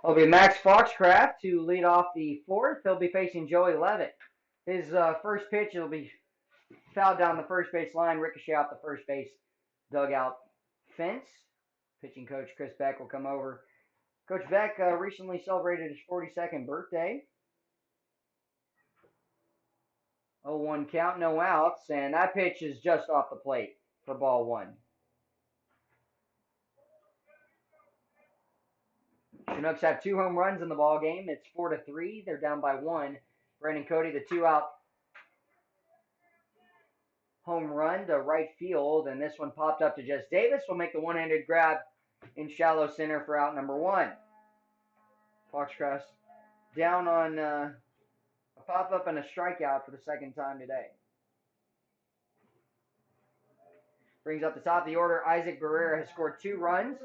It'll be Max Foxcraft to lead off the fourth. He'll be facing Joey Levitt. His first pitch will be fouled down the first base line, ricochet off the first base dugout fence. Pitching coach Chris Beck will come over. Coach Beck recently celebrated his 42nd birthday. 0-1 count, no outs, and that pitch is just off the plate for ball one. Chinooks have 2 home runs in the ball game. It's 4-3. They're down by 1. Brandon Cody, the 2-out home run to right field, and this one popped up to Jess Davis. Will make the one-handed grab in shallow center for out number 1. Foxcroft down on a pop-up and a strikeout for the second time today. Brings up the top of the order. Isaac Barrera has scored 2 runs,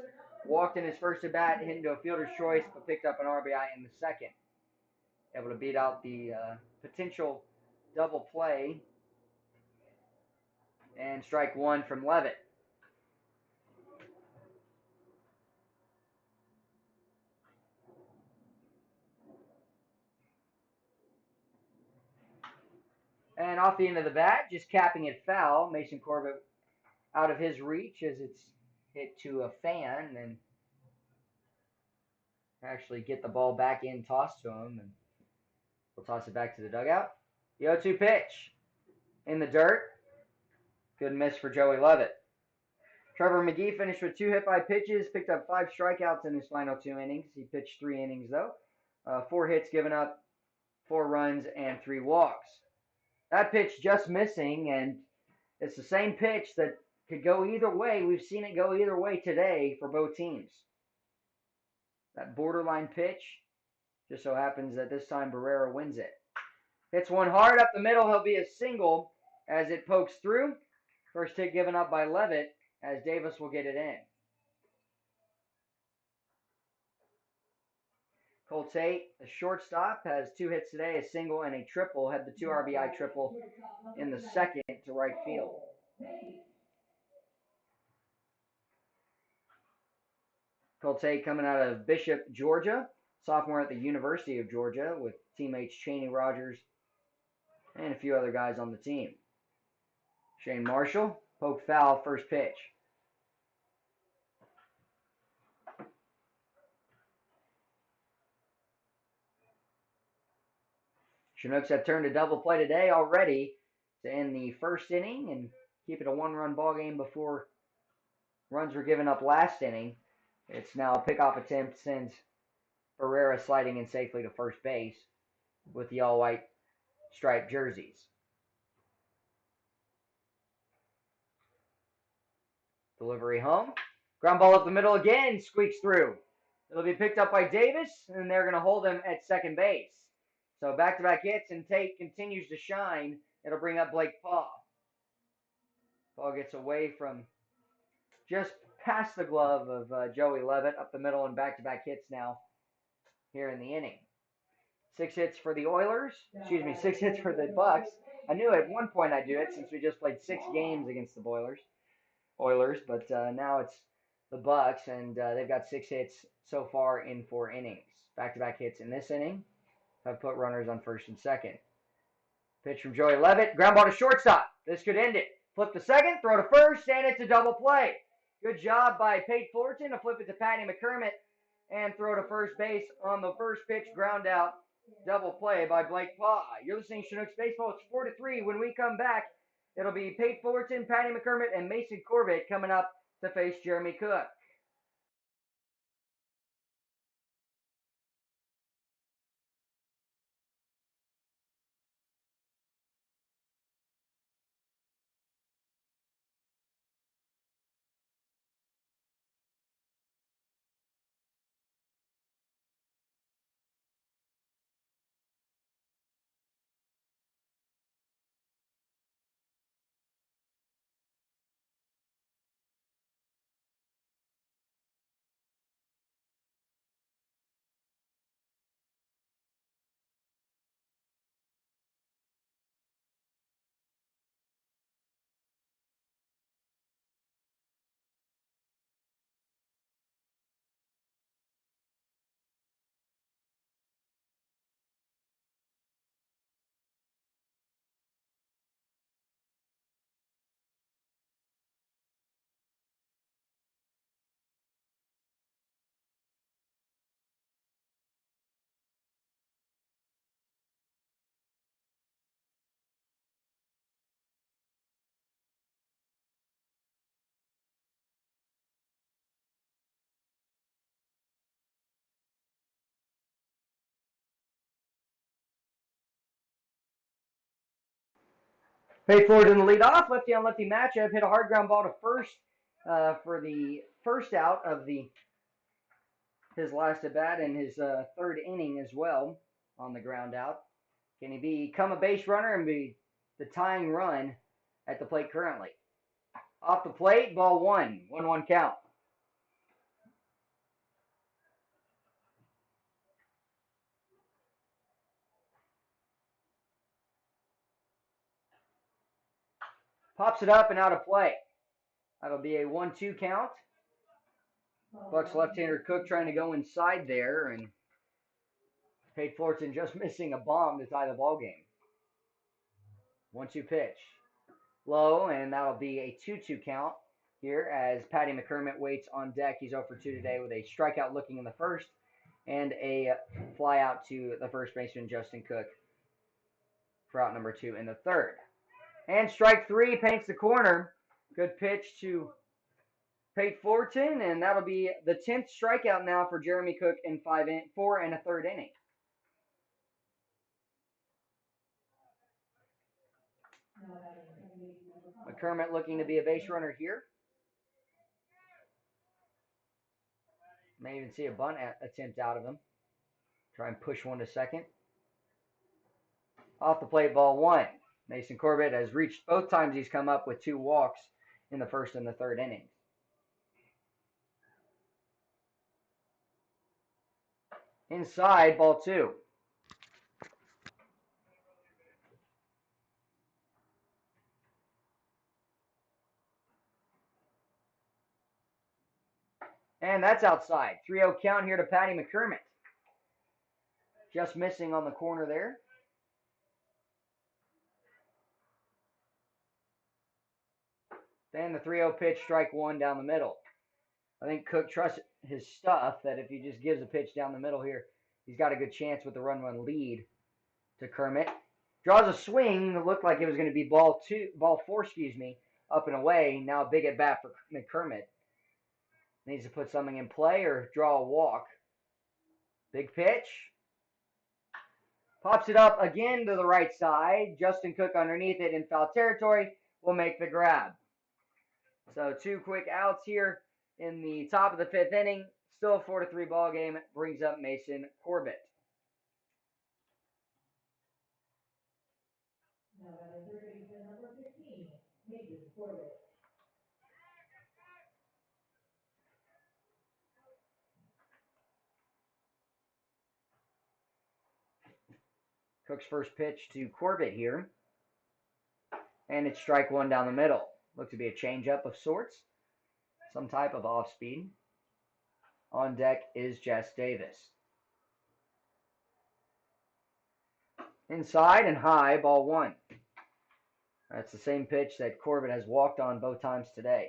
walked in his first at bat, hit into a fielder's choice, but picked up an RBI in the second. Able to beat out the potential double play and strike 1 from Levitt. And off the end of the bat, just capping it foul. Mason Corbett out of his reach as it's hit to a fan and actually get the ball back in, tossed to him, and we'll toss it back to the dugout. The 0-2 pitch in the dirt. Good miss for Joey Levitt. Trevor McGee finished with 2 hit-by pitches, picked up 5 strikeouts in his final 2 innings. He pitched 3 innings, though. 4 hits given up, 4 runs, and 3 walks. That pitch just missing, and it's the same pitch that could go either way. We've seen it go either way today for both teams. That borderline pitch, just so happens that this time Barrera wins it. Hits one hard up the middle. He'll be a single as it pokes through. First hit given up by Levitt as Davis will get it in. Cole Tate, the shortstop, has 2 hits today, a single and a triple. Had the 2 RBI triple in the second to right field. Cole Tate coming out of Bishop, Georgia, sophomore at the University of Georgia with teammates Cheney Rogers and a few other guys on the team. Shane Marshall, poke foul, first pitch. Chinooks have turned a double play today already to end the first inning and keep it a 1-run ball game before runs were given up last inning. It's now a pickoff attempt sends Barrera sliding in safely to first base with the all-white striped jerseys. Delivery home. Ground ball up the middle again, squeaks through. It'll be picked up by Davis, and they're going to hold him at second base. So back-to-back hits, and Tate continues to shine. It'll bring up Blake Paw. Ball gets away from just past the glove of Joey Levitt, up the middle, and back-to-back hits now here in the inning. 6 hits for the Oilers. 6 hits for the Bucs. I knew at one point I'd do it since we just played 6 games against the Oilers, but now it's the Bucs, and they've got 6 hits so far in 4 innings. Back-to-back hits in this inning have put runners on first and second. Pitch from Joey Levitt. Ground ball to shortstop. This could end it. Flip to second, throw to first, and it's a double play. Good job by Pate Fullerton to flip it to Patty McCormick and throw to first base on the first pitch ground out double play by Blake Paw. You're listening to Chinooks Baseball. It's 4-3. When we come back, it'll be Pate Fullerton, Patty McCormick, and Mason Corbett coming up to face Jeremy Cook. Pay forward in the leadoff, lefty on lefty matchup. Hit a hard ground ball to first for the first out of his last at bat and his third inning as well on the ground out. Can he become a base runner and be the tying run at the plate currently? Off the plate, ball one. 1-1 count. Pops it up and out of play. That'll be a 1-2 count. Bucs left-hander Cook trying to go inside there, and Pate Fullerton just missing a bomb to tie the ball game. 1-2 pitch. Low, and that'll be a 2-2 count here as Patty McCormick waits on deck. He's 0 for 2 today with a strikeout looking in the first and a fly out to the first baseman, Justin Cook, for out number 2 in the third. And strike 3 paints the corner. Good pitch to Pate Fullerton, and that'll be the 10th strikeout now for Jeremy Cook in 4 and a third inning. McCormick looking to be a base runner here. May even see a bunt attempt out of him. Try and push one to second. Off the plate, ball 1. Mason Corbett has reached both times he's come up with 2 walks in the first and the third innings. Inside, ball 2. And that's outside. 3-0 count here to Patty McCormick. Just missing on the corner there. Then the 3-0 pitch, strike 1 down the middle. I think Cook trusts his stuff that if he just gives a pitch down the middle here, he's got a good chance with the run lead to Kermit. Draws a swing. It looked like it was going to be ball 4, up and away. Now a big at bat for McCormick. Needs to put something in play or draw a walk. Big pitch. Pops it up again to the right side. Justin Cook underneath it in foul territory will make the grab. So 2 quick outs here in the top of the 5th inning. Still a 4-3 ball game. Brings up Mason Corbett. Now batting third baseman number 15, Mason Corbett. Cook's first pitch to Corbett here. And it's strike 1 down the middle. Looked to be a changeup of sorts. Some type of off speed. On deck is Jess Davis. Inside and high, ball 1. That's the same pitch that Corbett has walked on both times today.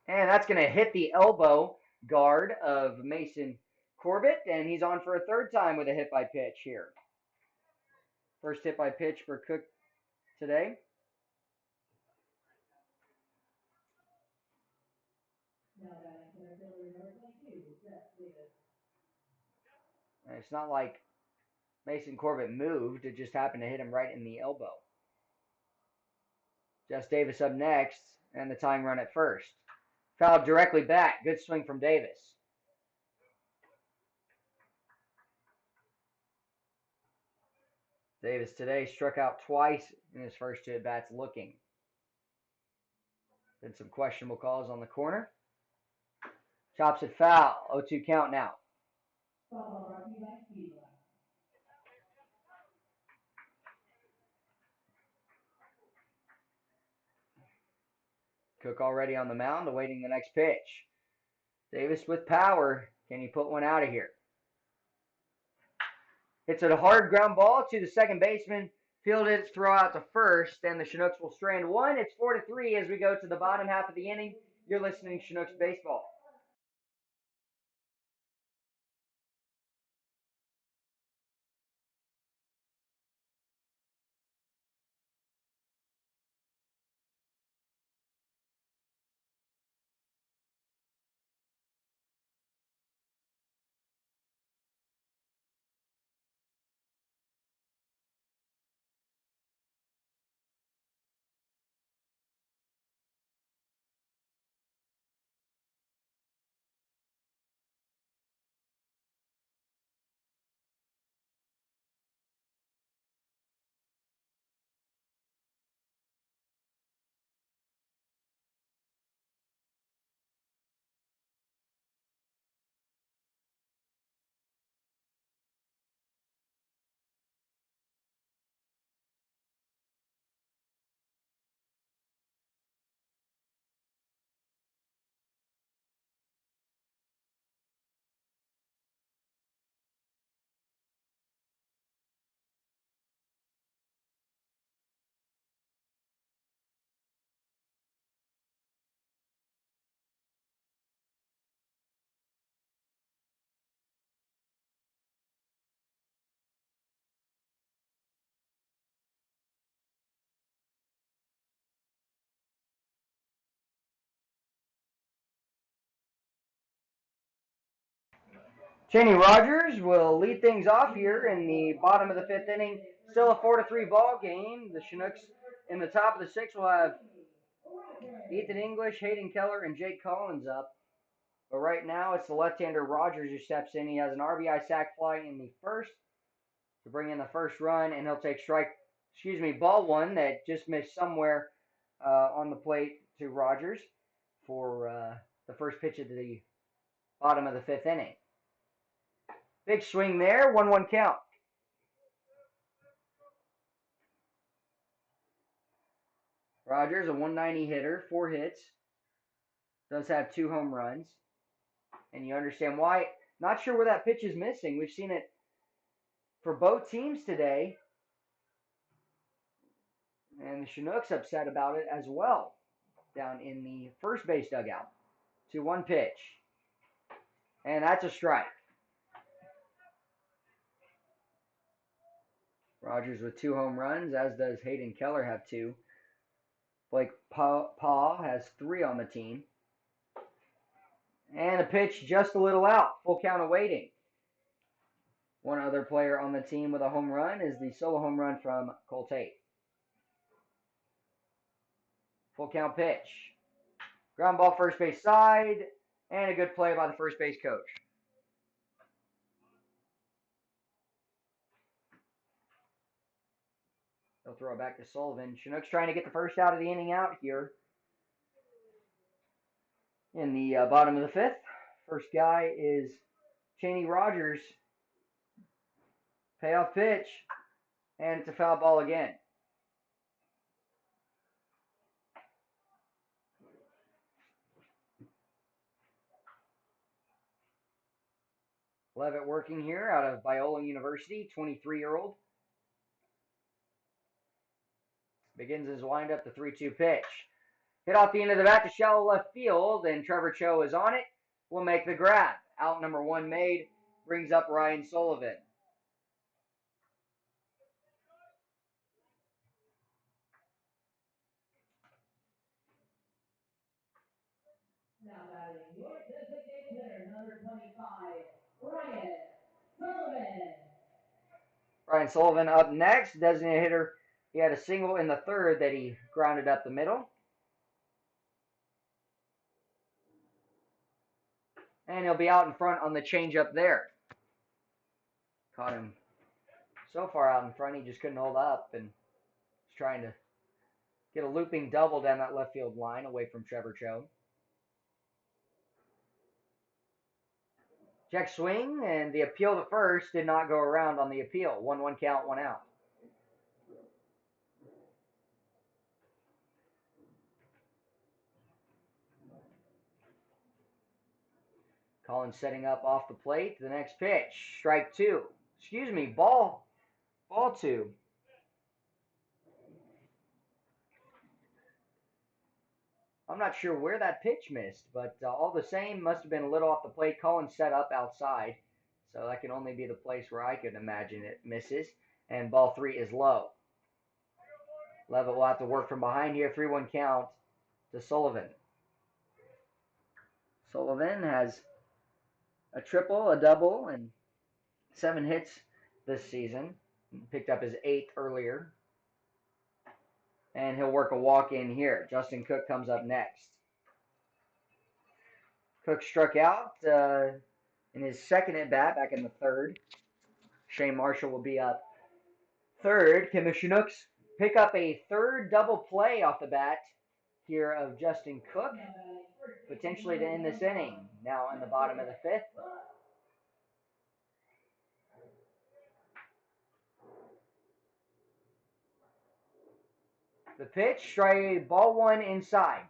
And that's going to hit the elbow guard of Mason Corbett, and he's on for a third time with a hit by pitch here. First hit by pitch for Cook today. And it's not like Mason Corbett moved. It just happened to hit him right in the elbow. Jess Davis up next, and the tying run at first. Fouled directly back. Good swing from Davis. Davis today struck out twice in his first 2 at-bats looking. Been some questionable calls on the corner. Chops it foul. 0-2 count now. Cook already on the mound, awaiting the next pitch. Davis with power. Can he put one out of here? It's a hard ground ball to the second baseman. Fielded, throw out to first, and the Chinooks will strand 1. It's 4-3 as we go to the bottom half of the inning. You're listening to Chinooks Baseball. Cheney Rogers will lead things off here in the bottom of the fifth inning. Still a 4-3 ball game. The Chinooks in the top of the sixth will have Ethan English, Hayden Keller, and Jake Collins up. But right now it's the left-hander Rogers who steps in. He has an RBI sac fly in the first to bring in the first run, and he'll take ball one that just missed somewhere on the plate to Rogers for the first pitch of the bottom of the fifth inning. Big swing there, 1-1 count. Rogers, a 190 hitter, 4 hits, does have 2 home runs, and you understand why. Not sure where that pitch is missing. We've seen it for both teams today, and the Chinooks upset about it as well down in the first base dugout. 2-1 pitch, and that's a strike. Rogers with 2 home runs, as does Hayden Keller have 2. Blake Paw has 3 on the team. And a pitch just a little out. Full count awaiting. One other player on the team with a home run is the solo home run from Cole Tate. Full count pitch. Ground ball first base side. And a good play by the first base coach. They'll throw it back to Sullivan. Chinooks trying to get the first out of the inning out here in the bottom of the fifth. First guy is Cheney Rogers. Payoff pitch. And it's a foul ball again. Levitt working here out of Biola University, 23-year-old. Begins his windup, the 3-2 pitch. Hit off the end of the bat to shallow left field, and Trevor Cho is on it. Will make the grab. Out number 1 made, brings up Ryan Sullivan. Now batting your designated hitter, number 25, Ryan Sullivan. Ryan Sullivan up next, designated hitter. He had a single in the third that he grounded up the middle. And he'll be out in front on the changeup there. Caught him so far out in front, he just couldn't hold up and was trying to get a looping double down that left field line away from Trevor Cho. Check swing, and the appeal to first did not go around on the appeal. 1-1 count, 1 out. Collins setting up off the plate. The next pitch, strike 2. Excuse me, ball 2. I'm not sure where that pitch missed, but all the same, must have been a little off the plate. Collins set up outside, so that can only be the place where I could imagine it misses. And ball 3 is low. Levitt will have to work from behind here. 3-1 count to Sullivan. Sullivan has a triple, a double, and 7 hits this season. Picked up his 8th earlier. And he'll work a walk in here. Justin Cook comes up next. Cook struck out in his second at bat back in the third. Shane Marshall will be up third. Can the Chinooks pick up a third double play off the bat here of Justin Cook, potentially to end this inning? Now in the bottom of the fifth. The pitch, strike, ball 1 inside.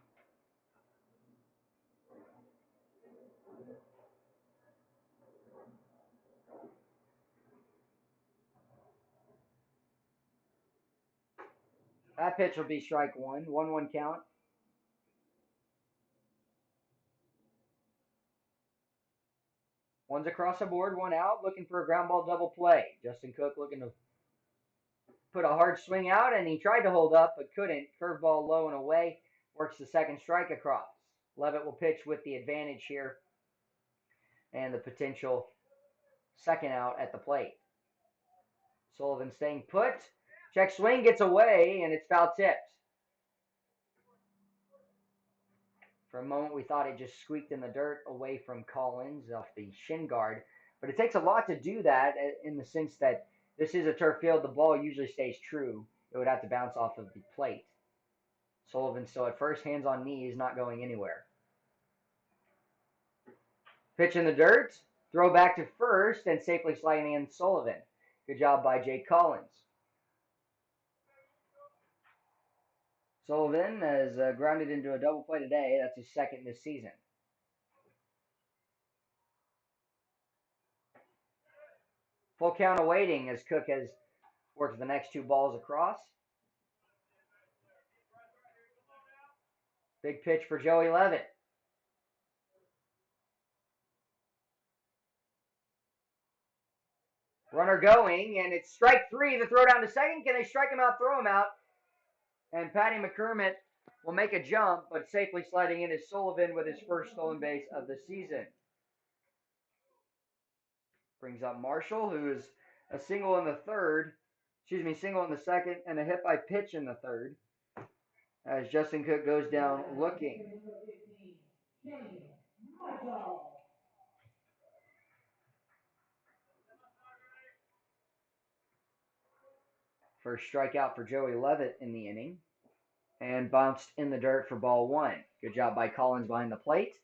That pitch will be strike 1. 1-1 count. One's across the board, 1 out, looking for a ground ball double play. Justin Cook looking to put a hard swing out, and he tried to hold up but couldn't. Curveball low and away. Works the second strike across. Levitt will pitch with the advantage here and the potential Second out at the plate. Sullivan staying put. Check swing gets away, and it's foul tipped. For a moment, we thought it just squeaked in the dirt away from Collins off the shin guard. But it takes a lot to do that in the sense that this is a turf field. The ball usually stays true. It would have to bounce off of the plate. Sullivan still at first, hands on knees, not going anywhere. Pitch in the dirt. Throw back to first and safely sliding in Sullivan. Good job by Jake Collins. Sullivan has grounded into a double play today. That's his second this season. Full count awaiting as Cook has worked the next two balls across. Big pitch for Joey Levitt. Runner going, and it's strike three. The throw down to second. Can they strike him out, throw him out? And Patty McCormick will make a jump, but safely sliding in is Sullivan with his first stolen base of the season. Brings up Marshall, who is a single in the second, and a hit by pitch in the third. As Justin Cook goes down looking. First strikeout for Joey Levitt in the inning. And bounced in the dirt for ball one. Good job by Collins behind the plate.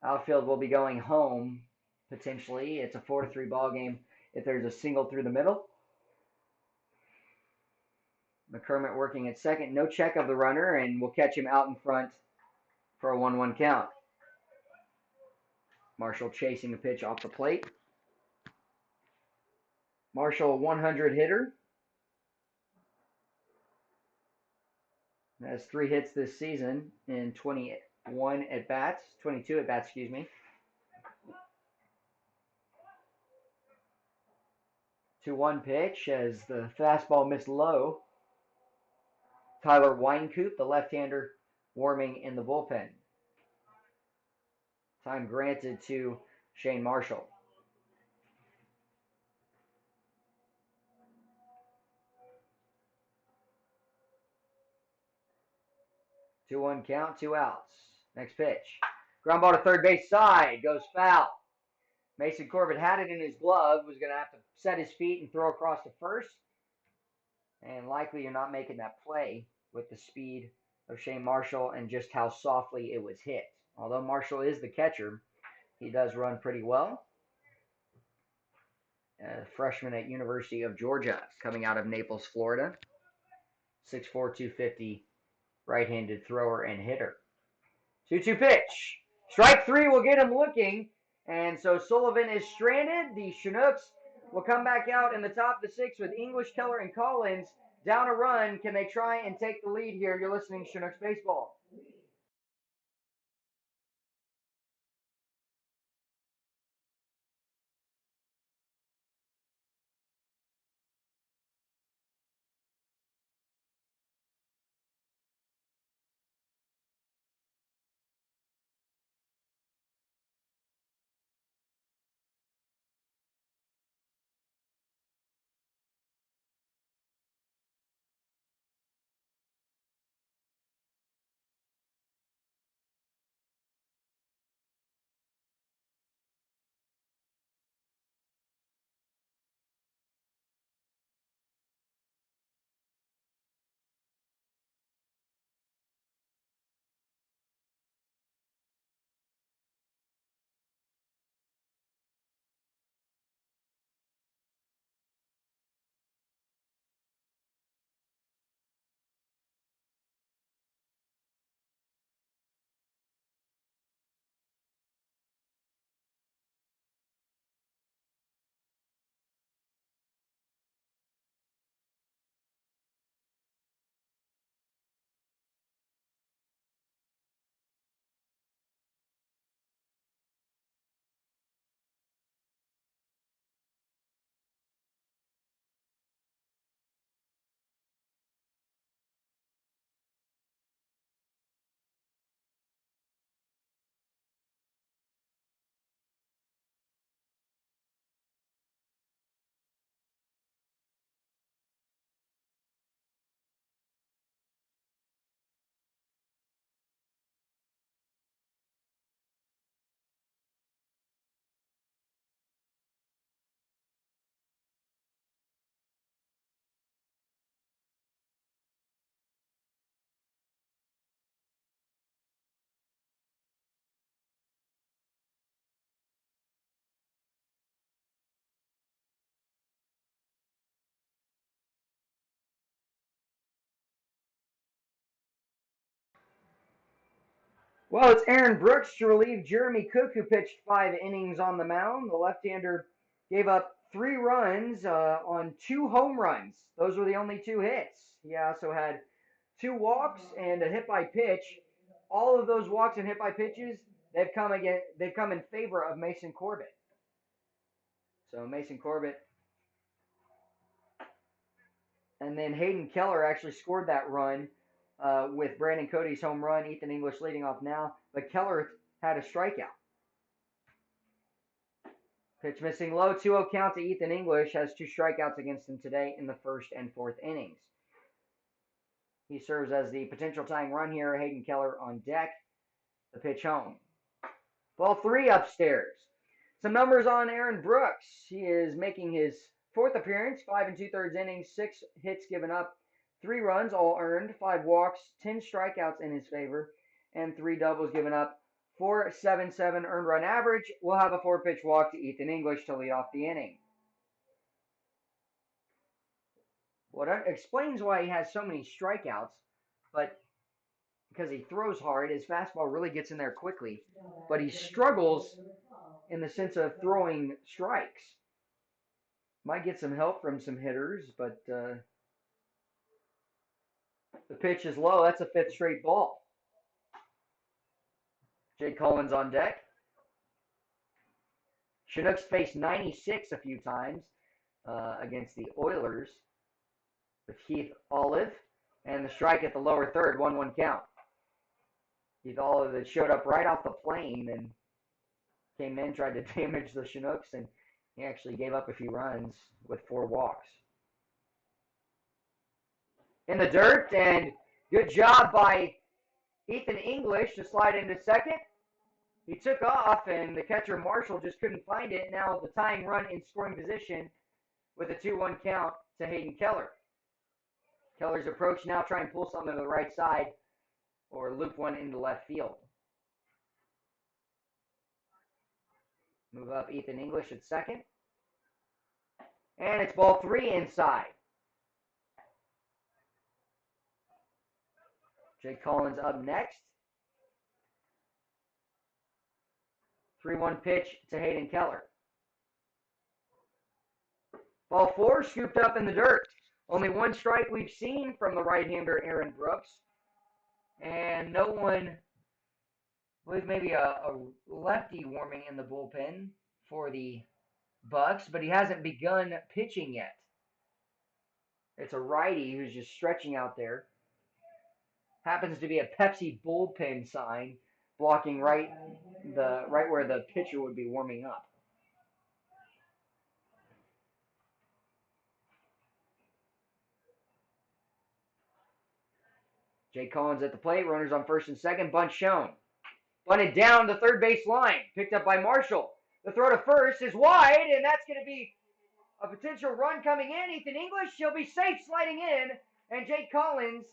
Outfield will be going home, potentially. It's a 4-3 ball game if there's a single through the middle. McCormick working at second. No check of the runner, and we'll catch him out in front for a 1-1 count. Marshall chasing a pitch off the plate. Marshall, a 100 hitter. Has 3 hits this season in 22 at bats, 2-1 pitch as the fastball missed low. Tyler Weinkoop, the left-hander, warming in the bullpen. Time granted to Shane Marshall. Two-one count, 2 outs. Next pitch. Ground ball to third base side. Goes foul. Mason Corbett had it in his glove. Was going to have to set his feet and throw across to first. And likely you're not making that play with the speed of Shane Marshall and just how softly it was hit. Although Marshall is the catcher, he does run pretty well. A freshman at University of Georgia, coming out of Naples, Florida. 6'4", 250, right-handed thrower and hitter. 2-2 pitch. Strike three will get him looking. And so Sullivan is stranded. The Chinooks will come back out in the top of the sixth with English, Keller, and Collins down a run. Can they try and take the lead here? You're listening to Chinooks Baseball. Well, it's Aaron Brooks to relieve Jeremy Cook, who pitched 5 innings on the mound. The left-hander gave up 3 runs on 2 home runs. Those were the only 2 hits. He also had 2 walks and a hit by pitch. All of those walks and hit by pitches, they've come in favor of Mason Corbett. So Mason Corbett, and then Hayden Keller actually scored that run with Brandon Cody's home run. Ethan English leading off now, but Keller had a strikeout. Pitch missing low, 2-0 count to Ethan English. Has 2 strikeouts against him today in the first and fourth innings. He serves as the potential tying run here. Hayden Keller on deck. The pitch home. Ball 3 upstairs. Some numbers on Aaron Brooks. He is making his 4th appearance, 5 2/3 innings, 6 hits given up, 3 runs, all earned, 5 walks, 10 strikeouts in his favor, and 3 doubles given up. 4.77 earned run average. We'll have a 4-pitch walk to Ethan English to lead off the inning. Well, that explains why he has so many strikeouts, but because he throws hard, his fastball really gets in there quickly, but he struggles in the sense of throwing strikes. Might get some help from some hitters, but the pitch is low. That's a 5th straight ball. Jake Collins on deck. Chinooks faced 96 a few times against the Oilers with Keith Olive, and the strike at the lower third, 1-1 count. Keith Olive that showed up right off the plane and came in, tried to damage the Chinooks, and he actually gave up a few runs with 4 walks. In the dirt, and good job by Ethan English to slide into second. He took off, and the catcher Marshall just couldn't find it. Now the tying run in scoring position with a 2-1 count to Hayden Keller. Keller's approach now, try and pull something to the right side or loop one into left field. Move up Ethan English at second. And it's ball 3 inside. Jake Collins up next. 3-1 pitch to Hayden Keller. Ball 4 scooped up in the dirt. Only 1 strike we've seen from the right-hander Aaron Brooks. And no one, I believe maybe a lefty warming in the bullpen for the Bucs, but he hasn't begun pitching yet. It's a righty who's just stretching out there. Happens to be a Pepsi bullpen sign blocking right where the pitcher would be warming up. Jake Collins at the plate. Runners on first and second. Bunt shown. Bunted down the third base line. Picked up by Marshall. The throw to first is wide, and that's going to be a potential run coming in. Ethan English, he'll be safe sliding in, and Jake Collins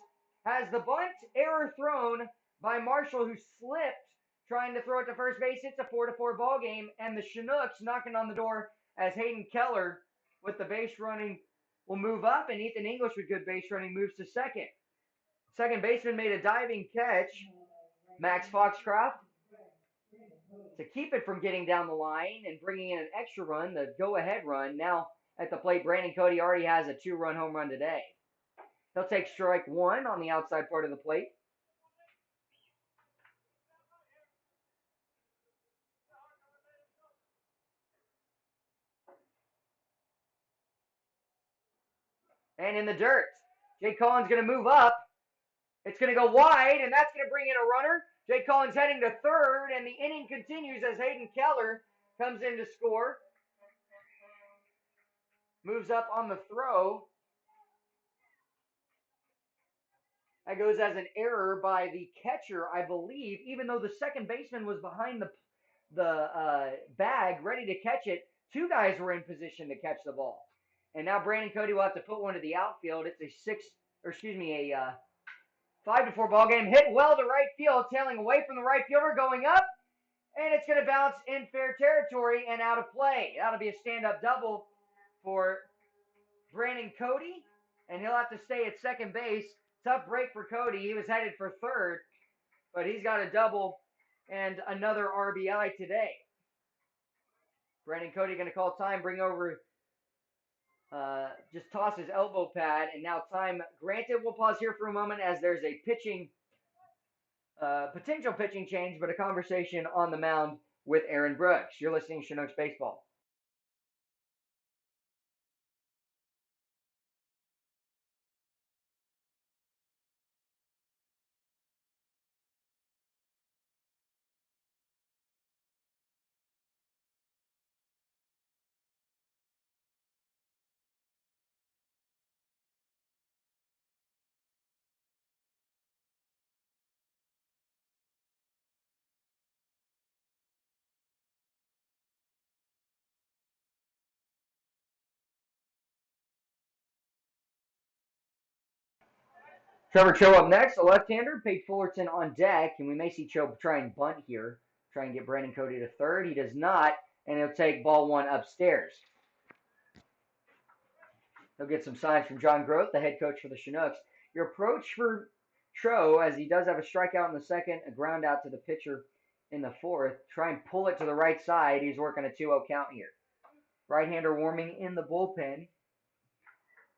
has the bunt error thrown by Marshall, who slipped trying to throw it to first base. It's a 4-4 ball game, and the Chinooks knocking on the door as Hayden Keller with the base running will move up, and Ethan English with good base running moves to second. Second baseman made a diving catch, Max Foxcroft, to keep it from getting down the line and bringing in an extra run, the go-ahead run. Now at the plate, Brandon Cody already has a 2-run home run today. He'll take strike 1 on the outside part of the plate. And in the dirt, Jake Collins going to move up. It's going to go wide, and that's going to bring in a runner. Jake Collins heading to third, and the inning continues as Hayden Keller comes in to score. Moves up on the throw. That goes as an error by the catcher, I believe, even though the second baseman was behind the bag ready to catch it. 2 guys were in position to catch the ball. And now Brandon Cody will have to put one to the outfield. It's a 5-4 ball game. Hit well to right field, tailing away from the right fielder, going up, and it's going to bounce in fair territory and out of play. That'll be a stand-up double for Brandon Cody, and he'll have to stay at second base. Tough break for Cody. He was headed for third, but he's got a double and another RBI today. Brandon Cody going to call time, bring over, just toss his elbow pad, and now time granted. We'll pause here for a moment as there's a potential pitching change, but a conversation on the mound with Aaron Brooks. You're listening to Chinooks Baseball. Trevor Cho up next, a left-hander. Pate Fullerton on deck, and we may see Cho try and bunt here, try and get Brandon Cody to third. He does not, and he'll take ball one upstairs. He'll get some signs from John Groth, the head coach for the Chinooks. Your approach for Cho, as he does have a strikeout in the second, a ground out to the pitcher in the fourth. Try and pull it to the right side. He's working a 2-0 count here. Right-hander warming in the bullpen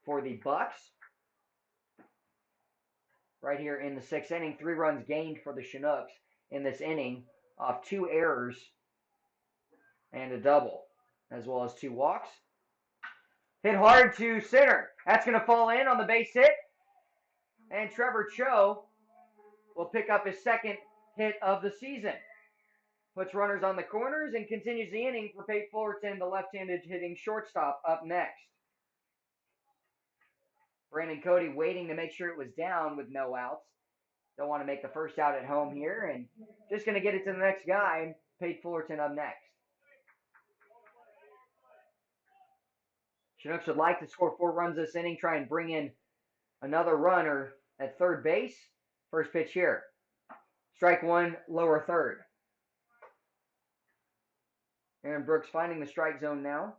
for the Bucs. Right here in the sixth inning, 3 runs gained for the Chinooks in this inning off 2 errors and a double, as well as 2 walks. Hit hard to center. That's going to fall in on the base hit. And Trevor Cho will pick up his second hit of the season. Puts runners on the corners and continues the inning for Pate Fullerton, the left-handed hitting shortstop, up next. Brandon Cody waiting to make sure it was down with no outs. Don't want to make the first out at home here, and just going to get it to the next guy. Pate Fullerton up next. Chinooks would like to score 4 runs this inning, try and bring in another runner at third base. First pitch here. Strike one, lower third. Aaron Brooks finding the strike zone now.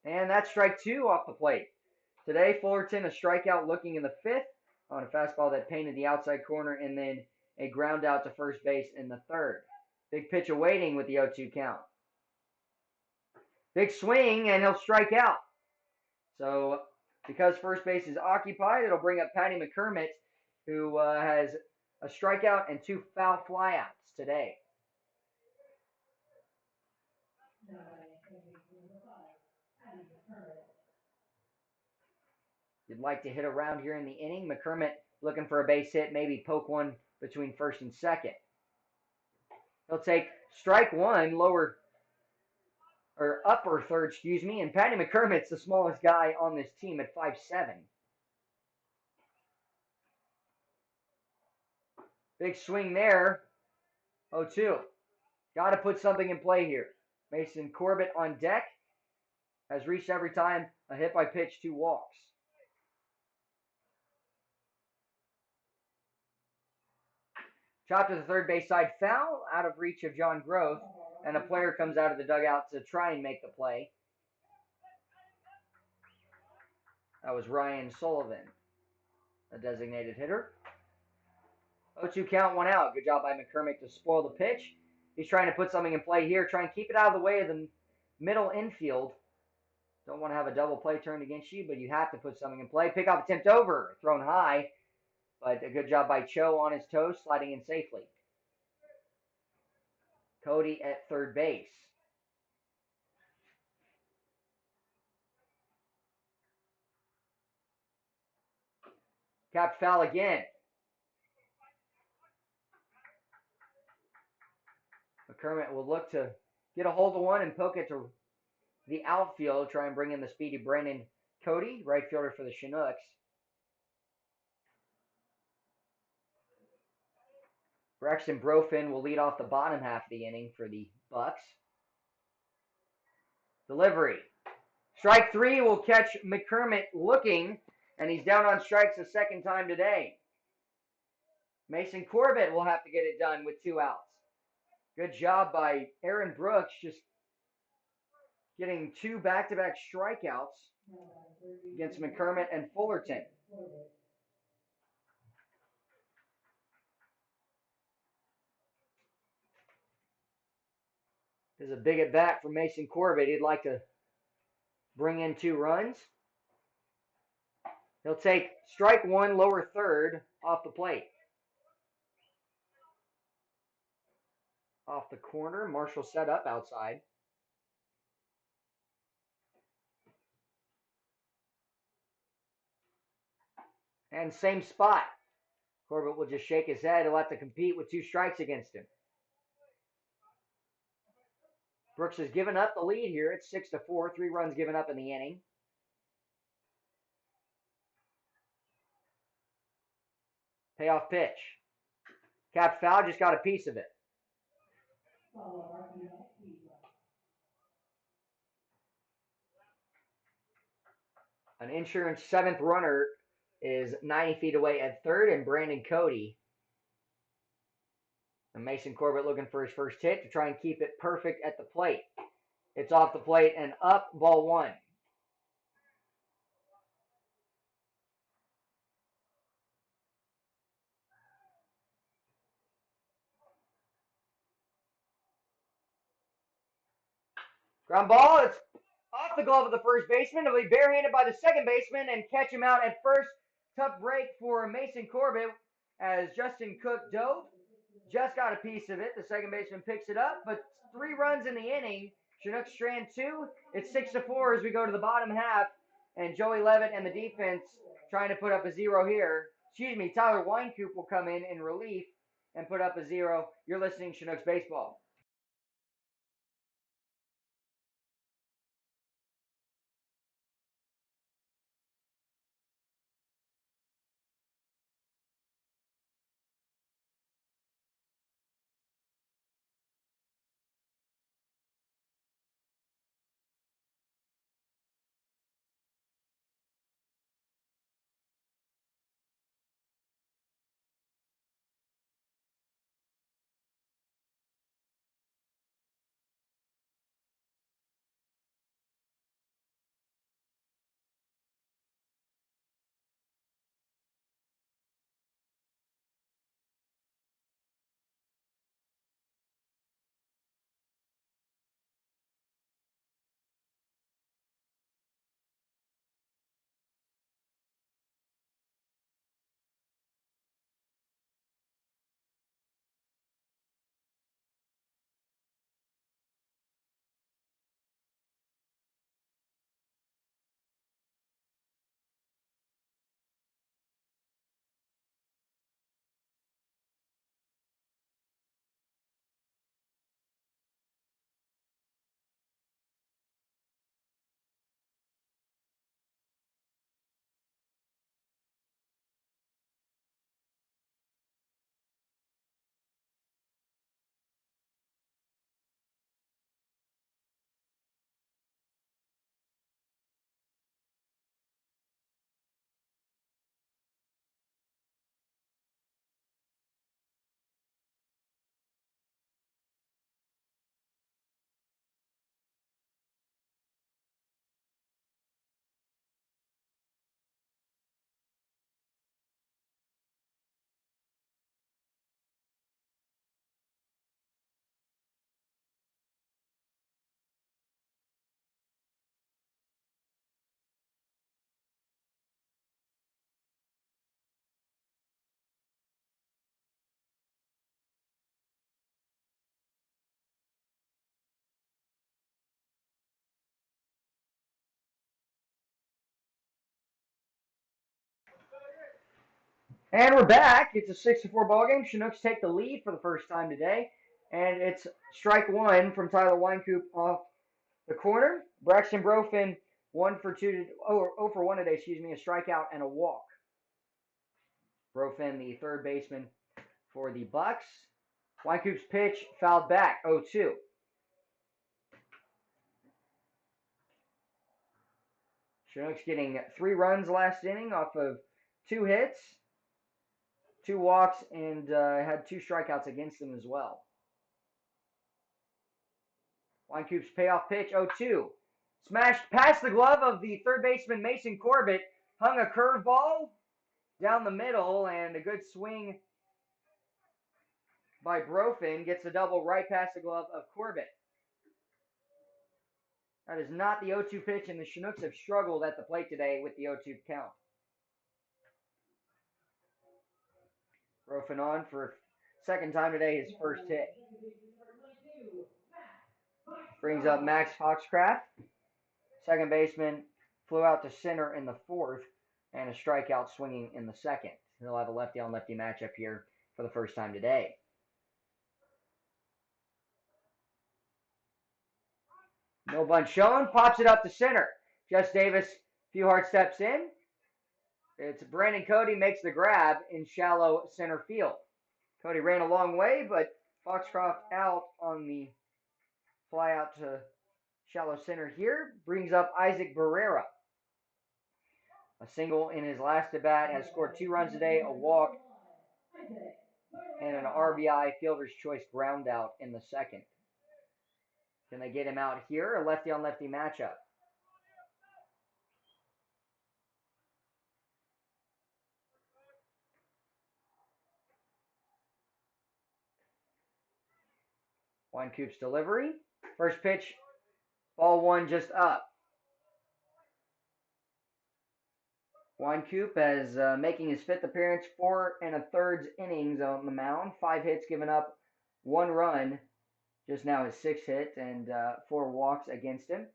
And that's strike 2 off the plate. Today, Fullerton, a strikeout looking in the 5th on a fastball that painted the outside corner, and then a ground out to first base in the 3rd. Big pitch awaiting with the 0-2 count. Big swing, and he'll strike out. So, because first base is occupied, it'll bring up Patty McCormick, who has a strikeout and 2 foul flyouts today. You'd like to hit around here in the inning. McCormick looking for a base hit, maybe poke one between first and second. He'll take strike 1, upper third, and Patty McCormick's the smallest guy on this team at 5'7". Big swing there. 0-2. Got to put something in play here. Mason Corbett on deck. Has reached every time a hit by pitch, 2 walks. Chop to the third base side, foul, out of reach of John Groth, and a player comes out of the dugout to try and make the play. That was Ryan Sullivan, a designated hitter. 0-2 count, 1 out. Good job by McCormick to spoil the pitch. He's trying to put something in play here, try and keep it out of the way of the middle infield. Don't want to have a double play turned against you, but you have to put something in play. Pickoff attempt over, thrown high, but a good job by Cho on his toes, sliding in safely. Cody at third base. Capped foul again. McCormick will look to get a hold of one and poke it to the outfield, try and bring in the speedy Brandon Cody, right fielder for the Chinooks. Braxton Brofin will lead off the bottom half of the inning for the Bucs. Delivery. Strike 3 will catch McCormick looking, and he's down on strikes the second time today. Mason Corbett will have to get it done with 2 outs. Good job by Aaron Brooks, just getting 2 back-to-back strikeouts against McCormick and Fullerton. This is a big at bat for Mason Corbett. He'd like to bring in 2 runs. He'll take strike 1, lower third, off the plate. Off the corner, Marshall set up outside. And same spot. Corbett will just shake his head. He'll have to compete with 2 strikes against him. Brooks has given up the lead here. It's 6-4, 3 runs given up in the inning. Payoff pitch. Cap foul, just got a piece of it. An insurance 7th runner is 90 feet away at third, and Brandon Cody. And Mason Corbett looking for his first hit to try and keep it perfect at the plate. It's off the plate and up, ball 1. Ground ball, it's off the glove of the first baseman. It'll be barehanded by the second baseman and catch him out at first. Tough break for Mason Corbett as Justin Cook dove. Just got a piece of it. The second baseman picks it up, but 3 runs in the inning. Chinooks strand 2. It's 6-4 as we go to the bottom half, and Joey Levitt and the defense trying to put up a 0 here. Tyler Weinkoop will come in relief and put up a 0. You're listening to Chinooks Baseball. And we're back. It's a 6-4 ball game. Chinooks take the lead for the first time today. And it's strike 1 from Tyler Weinkoop off the corner. Braxton Brofin 0 for 1 today, a strikeout and a walk. Brofin, the third baseman for the Bucs. Weinkoop's pitch fouled back, 0-2. Chinooks getting 3 runs last inning off of 2 hits, 2 walks, and had 2 strikeouts against them as well. Weinkoop's payoff pitch, 0-2. Smashed past the glove of the third baseman Mason Corbett. Hung a curveball down the middle, and a good swing by Brofin gets the double right past the glove of Corbett. That is not the 0-2 pitch, and the Chinooks have struggled at the plate today with the 0-2 count. Brofin on for second time today, his first hit. Brings up Max Foxcraft. Second baseman flew out to center in the fourth, and a strikeout swinging in the second. He'll have a lefty-on-lefty matchup here for the first time today. No bunt shown. Pops it up to center. Jess Davis, few hard steps in. It's Brandon Cody makes the grab in shallow center field. Cody ran a long way, but Foxcroft out on the fly out to shallow center here. Brings up Isaac Barrera. A single in his last at bat, has scored 2 runs today, a walk, and an RBI fielder's choice ground out in the second. Can they get him out here? A lefty-on-lefty matchup. Winecoop's delivery. First pitch, ball one just up. Winecoop as making his 5th appearance, 4 1/3 innings on the mound. 5 hits given up, 1 run. Just now his 6th hit and 4 walks against him.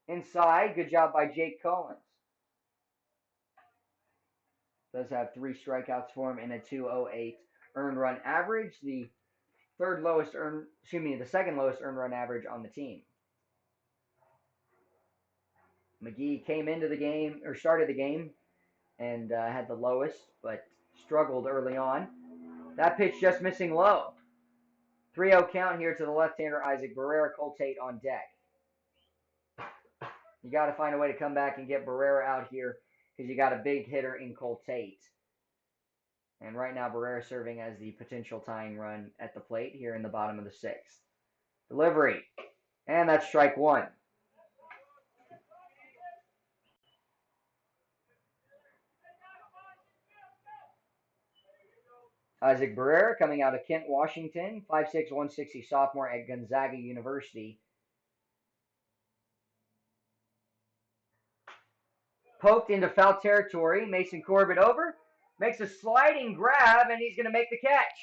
Inside, good job by Jake Collins. Does have 3 strikeouts for him and a 2.08 earned run average. The second lowest earned run average on the team. McGee came into the game, or started the game, and had the lowest, but struggled early on. That pitch just missing low. 3-0 count here to the left-hander Isaac Barrera. Cole Tate on deck. You got to find a way to come back and get Barrera out here because you got a big hitter in Cole Tate. And right now Barrera serving as the potential tying run at the plate here in the bottom of the 6th. Delivery. And that's strike 1. Isaac Barrera coming out of Kent, Washington, 5'6", 160 sophomore at Gonzaga University. Poked into foul territory. Mason Corbett over. Makes a sliding grab, and he's going to make the catch.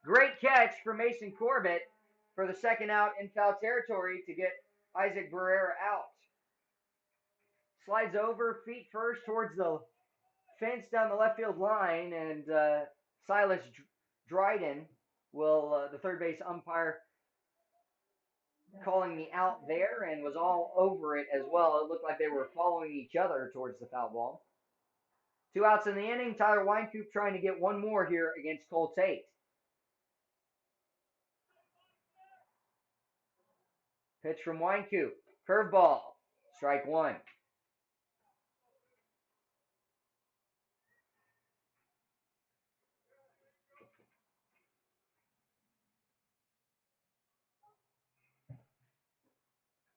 Great catch for Mason Corbett for the second out in foul territory to get Isaac Barrera out. Slides over, feet first towards the fence down the left field line, and Silas Dryden will, the third base umpire, calling the out there and was all over it as well. It looked like they were following each other towards the foul ball. 2 outs in the inning. Tyler Winecoop trying to get 1 more here against Cole Tate. Pitch from Winecoop. Curveball. Strike 1.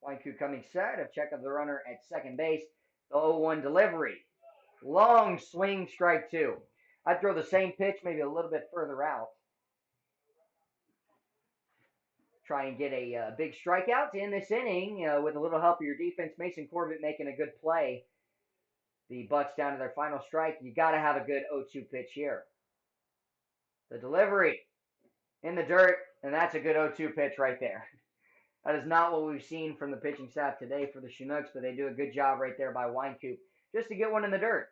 Winecoop coming set. A check of the runner at second base. The 0-1 delivery. Long swing, strike 2. I'd throw the same pitch maybe a little bit further out. Try and get a big strikeout in this inning with a little help of your defense. Mason Corbett making a good play. The Bucs down to their final strike. You got to have a good 0-2 pitch here. The delivery in the dirt, and that's a good 0-2 pitch right there. That is not what we've seen from the pitching staff today for the Chinooks, but they do a good job right there by Winecoop just to get one in the dirt.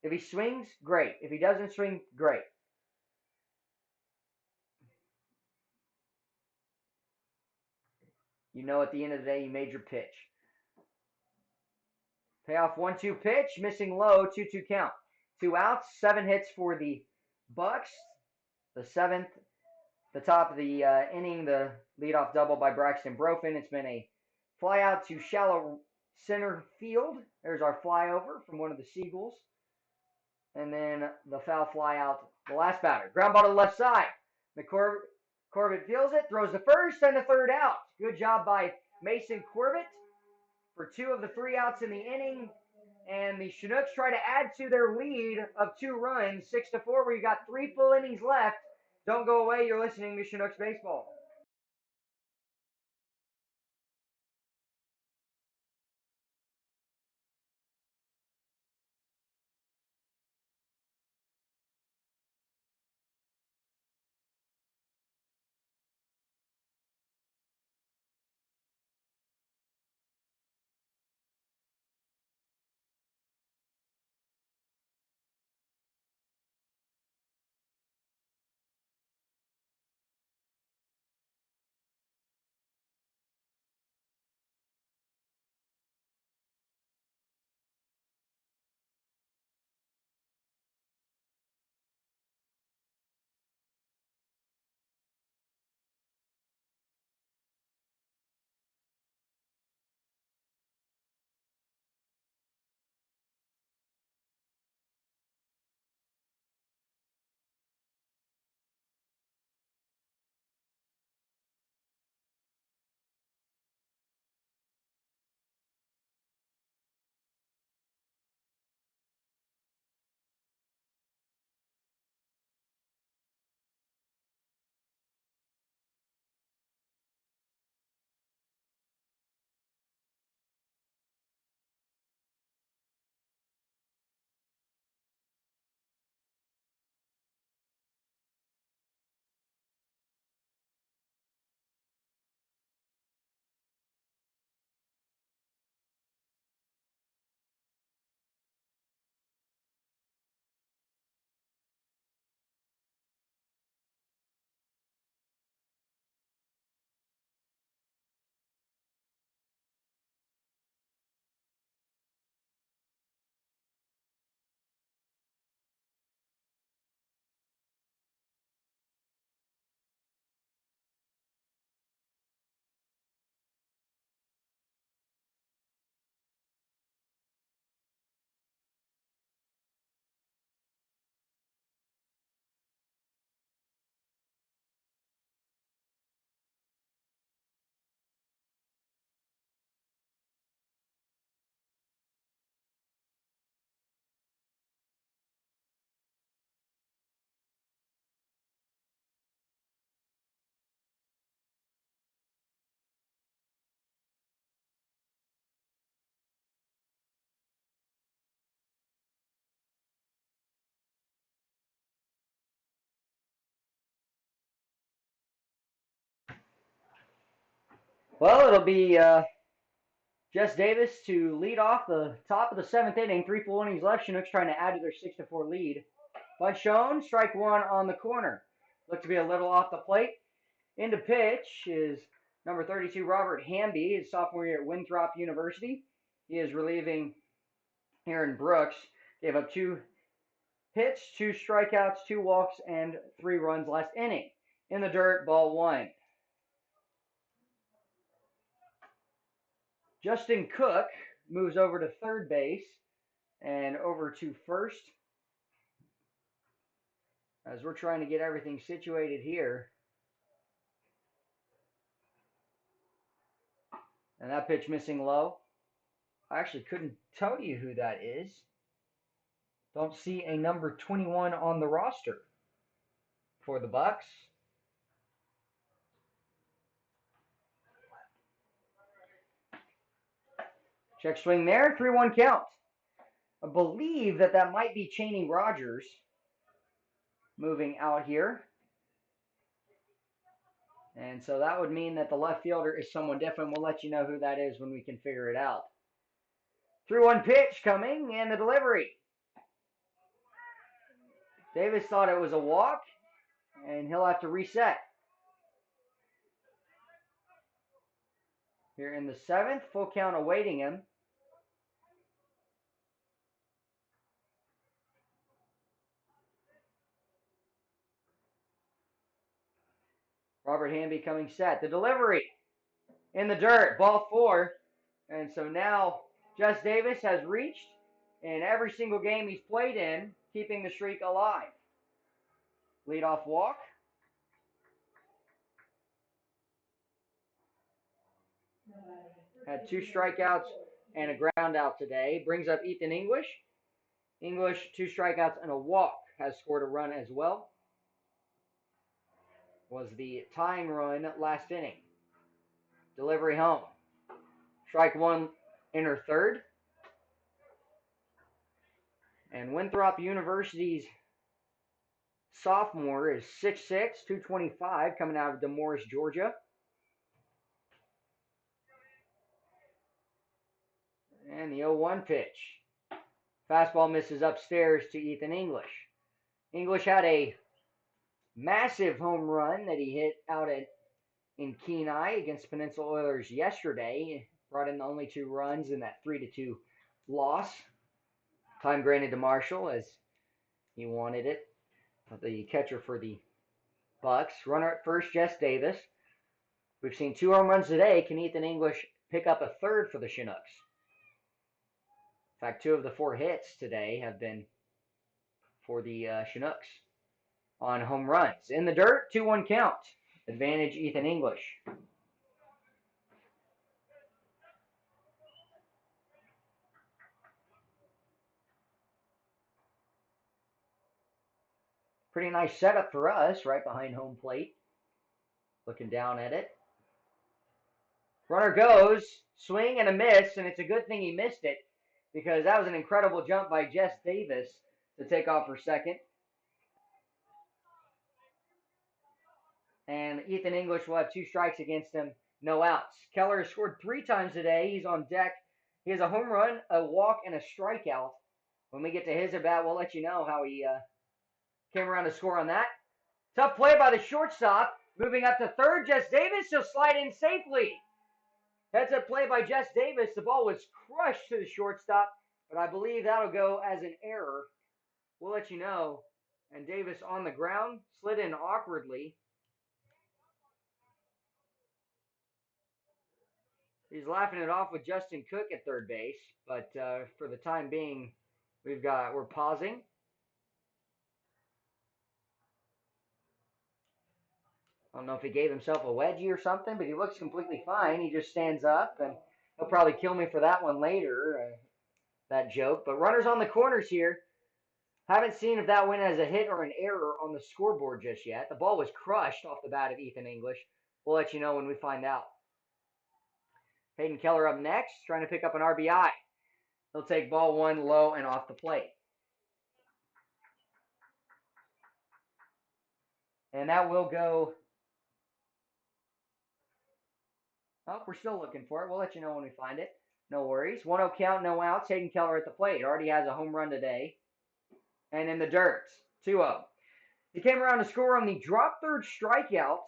If he swings, great. If he doesn't swing, great. You know at the end of the day, you made your pitch. Payoff 1-2 pitch, missing low, 2-2 count. 2 outs, 7 hits for the Bucs. The 7th, the top of the inning, the leadoff double by Braxton Brofin. It's been a fly out to shallow center field. There's our flyover from one of the Seagulls. And then the foul fly out, the last batter. Ground ball to the left side. Corbett feels it, throws the first and the third out. Good job by Mason Corbett for 2 of the 3 outs in the inning. And the Chinooks try to add to their lead of 2 runs, 6-4. Where you got 3 full innings left. Don't go away. You're listening to Chinooks Baseball. Well, it'll be Jess Davis to lead off the top of the 7th inning. 3 full innings left. Chinooks trying to add to their 6-4 lead. Bunch shown, strike 1 on the corner. Looked to be a little off the plate. Into pitch is number 32, Robert Hamby, his sophomore year at Winthrop University. He is relieving Aaron Brooks. Gave up 2 hits, 2 strikeouts, 2 walks, and 3 runs last inning. In the dirt, ball 1. Justin Cook moves over to third base and over to first as we're trying to get everything situated here. And that pitch missing low. I actually couldn't tell you who that is. Don't see a number 21 on the roster for the Bucs. Check swing there, 3-1 count. I believe that might be Chaney Rogers moving out here. And so that would mean that the left fielder is someone different. We'll let you know who that is when we can figure it out. 3-1 pitch coming and the delivery. Davis thought it was a walk, and he'll have to reset. Here in the 7th, full count awaiting him. Robert Hamby coming set. The delivery in the dirt, ball 4. And so now Jess Davis has reached in every single game he's played in, keeping the streak alive. Leadoff walk. Had 2 strikeouts, and a ground out today. Brings up Ethan English. English, 2 strikeouts and a walk, has scored a run as well. Was the tying run last inning. Delivery home. Strike 1, enter third. And Winthrop University's sophomore is 6'6", 225, coming out of Demorest, Georgia. And the 0-1 pitch. Fastball misses upstairs to Ethan English. English had a massive home run that he hit out in Kenai against Peninsula Oilers yesterday. Brought in the only 2 runs in that 3-2 loss. Time granted to Marshall as he wanted it. The catcher for the Bucs. Runner at first, Jess Davis. We've seen 2 home runs today. Can Ethan English pick up a third for the Chinooks? In fact, 2 of the 4 hits today have been for the Chinooks on home runs. In the dirt, 2-1 count. Advantage Ethan English. Pretty nice setup for us, right behind home plate. Looking down at it. Runner goes, swing and a miss, and it's a good thing he missed it because that was an incredible jump by Jess Davis to take off for second. And Ethan English will have 2 strikes against him, no outs. Keller has scored 3 times today. He's on deck. He has a home run, a walk, and a strikeout. When we get to his at-bat, we'll let you know how he came around to score on that. Tough play by the shortstop. Moving up to third, Jess Davis. He'll slide in safely. That's a play by Jess Davis. The ball was crushed to the shortstop, but I believe that'll go as an error. We'll let you know. And Davis on the ground, slid in awkwardly. He's laughing it off with Justin Cook at third base, but for the time being, we're pausing. I don't know if he gave himself a wedgie or something, but he looks completely fine. He just stands up, and he'll probably kill me for that one later, that joke. But runners on the corners here. Haven't seen if that went as a hit or an error on the scoreboard just yet. The ball was crushed off the bat of Ethan English. We'll let you know when we find out. Hayden Keller up next, trying to pick up an RBI. He'll take ball 1 low and off the plate. And that will go. Oh, we're still looking for it. We'll let you know when we find it. No worries. 1-0 count, no outs. Hayden Keller at the plate. Already has a home run today. And in the dirt, 2-0. He came around to score on the drop third strikeout.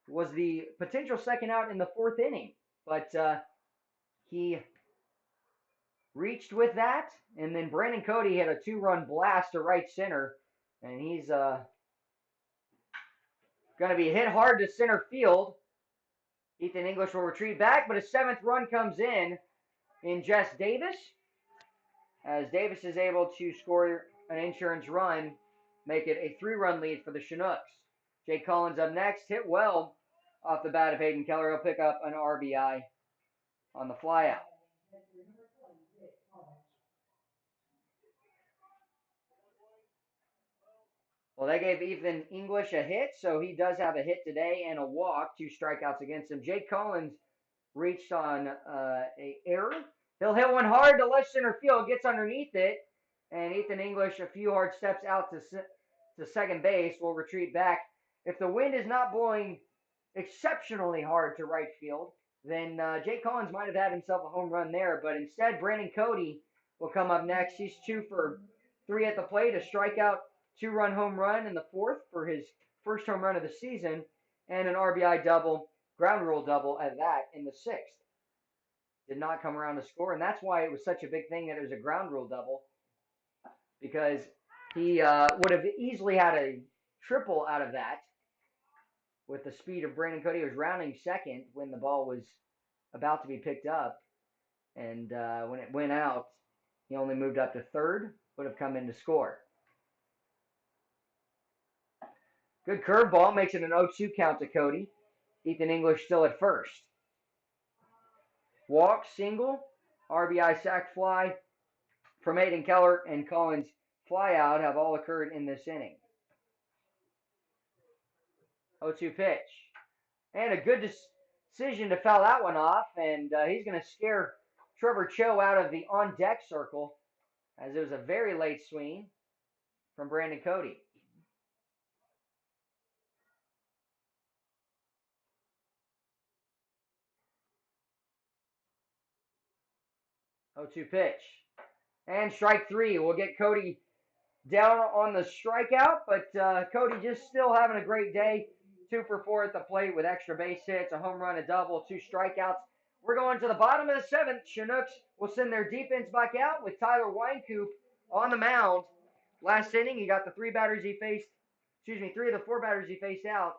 Was the potential second out in the 4th inning. But he reached with that. And then Brandon Cody had a 2-run blast to right center. And he's going to be hit hard to center field. Ethan English will retreat back, but a 7th run comes in Jess Davis. As Davis is able to score an insurance run, make it a 3-run lead for the Chinooks. Jake Collins up next, hit well off the bat of Hayden Keller. He'll pick up an RBI on the flyout. Well, they gave Ethan English a hit, so he does have a hit today and a walk, 2 strikeouts against him. Jake Collins reached on a error. He'll hit one hard to left center field, gets underneath it, and Ethan English, a few hard steps out to second base, will retreat back. If the wind is not blowing exceptionally hard to right field, then Jake Collins might have had himself a home run there, but instead Brandon Cody will come up next. He's 2 for 3 at the plate, a strikeout, 2-run home run in the 4th for his first home run of the season, and an RBI double, ground rule double at that in the 6th. Did not come around to score, and that's why it was such a big thing that it was a ground rule double, because he would have easily had a triple out of that with the speed of Brandon Cody. He was rounding second when the ball was about to be picked up, and when it went out, he only moved up to third, would have come in to score. Good curveball, makes it an 0-2 count to Cody. Ethan English still at first. Walk, single, RBI sac fly from Aiden Keller and Collins flyout have all occurred in this inning. 0-2 pitch. And a good decision to foul that one off, and he's going to scare Trevor Cho out of the on-deck circle, as it was a very late swing from Brandon Cody. Oh, 2 pitch. And strike 3. We'll get Cody down on the strikeout, but Cody just still having a great day. 2 for 4 at the plate with extra base hits, a home run, a double, 2 strikeouts. We're going to the bottom of the 7th. Chinooks will send their defense back out with Tyler Weinkoop on the mound. Last inning, he got the 3 of the 4 batters he faced out.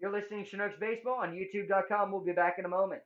You're listening to Chinooks Baseball on YouTube.com. We'll be back in a moment.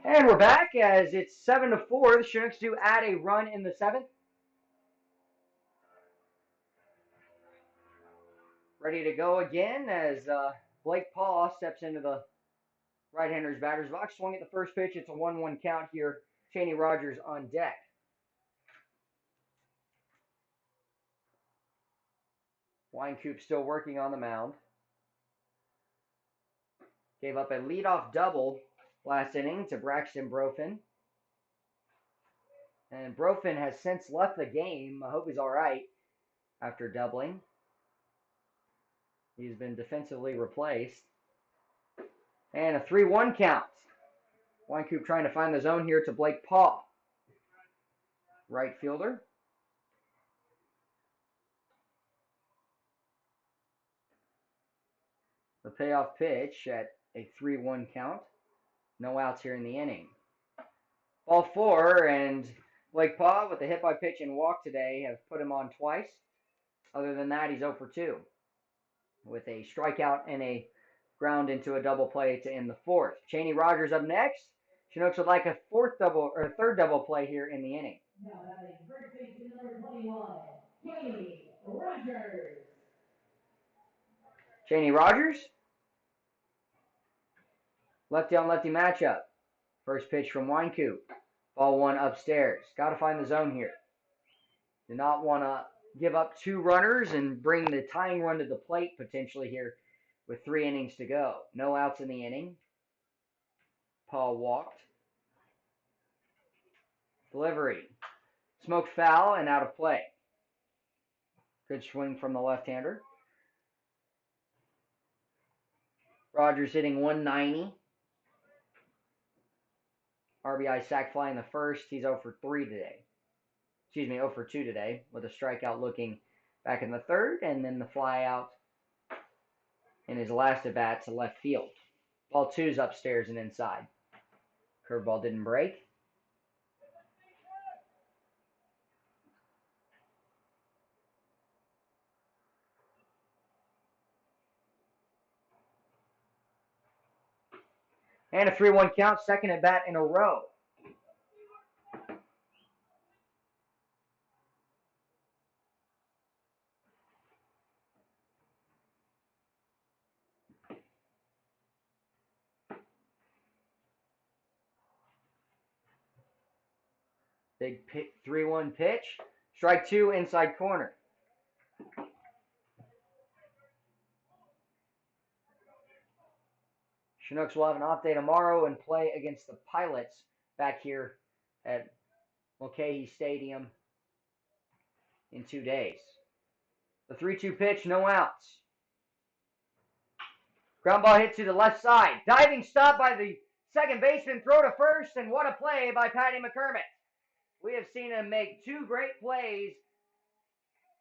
And we're back as it's 7-4. The Chinooks do add a run in the 7th. Ready to go again as Blake Paul steps into the right-hander's batter's box. Swung at the first pitch. It's a 1-1 count here. Cheney Rogers on deck. Weinkoop still working on the mound. Gave up a leadoff double last inning to Braxton Brofin. And Brofin has since left the game. I hope he's all right after doubling. He's been defensively replaced. And a 3-1 count. Weinkoop trying to find the zone here to Blake Paul. Right fielder. The payoff pitch at a 3-1 count. No outs here in the inning. Ball 4, and Blake Paul with a hit by pitch and walk today have put him on twice. Other than that, he's 0 for 2 with a strikeout and a ground into a double play to end the 4th. Cheney Rogers up next. Chinooks would like a third double play here in the inning. Now batting first baseman number 21, Cheney Rogers. Cheney Rogers. Lefty on lefty matchup. First pitch from Weinkoop. Ball 1 upstairs. Got to find the zone here. Do not want to give up 2 runners and bring the tying run to the plate potentially here with 3 innings to go. No outs in the inning. Paul walked. Delivery. Smoked foul and out of play. Good swing from the left-hander. Rogers hitting 190. RBI sac fly in the first. He's 0 for 3 today. 0 for 2 today with a strikeout looking back in the 3rd, and then the fly out in his last at-bat to left field. Ball 2's upstairs and inside. Curveball didn't break. And a 3-1 count, second at bat in a row. Big 3-1 pitch. Strike two, inside corner. Chinooks will have an off day tomorrow and play against the Pilots back here at Mulcahy Stadium in 2 days. The 3-2 pitch, no outs. Ground ball hit to the left side. Diving stop by the second baseman, throw to first, and what a play by Patty McCormick. We have seen him make 2 great plays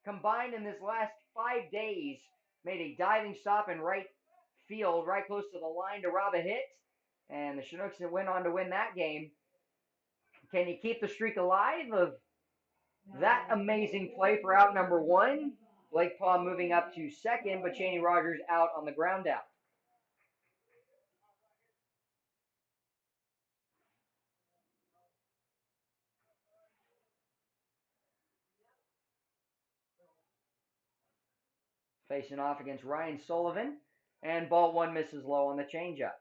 combined in this last 5 days. Made a diving stop in right field, right close to the line to rob a hit. And the Chinooks went on to win that game. Can you keep the streak alive of that amazing play for out number 1? Blake Paul moving up to second, but Cheney Rogers out on the ground out. Facing off against Ryan Sullivan, and ball 1 misses low on the changeup.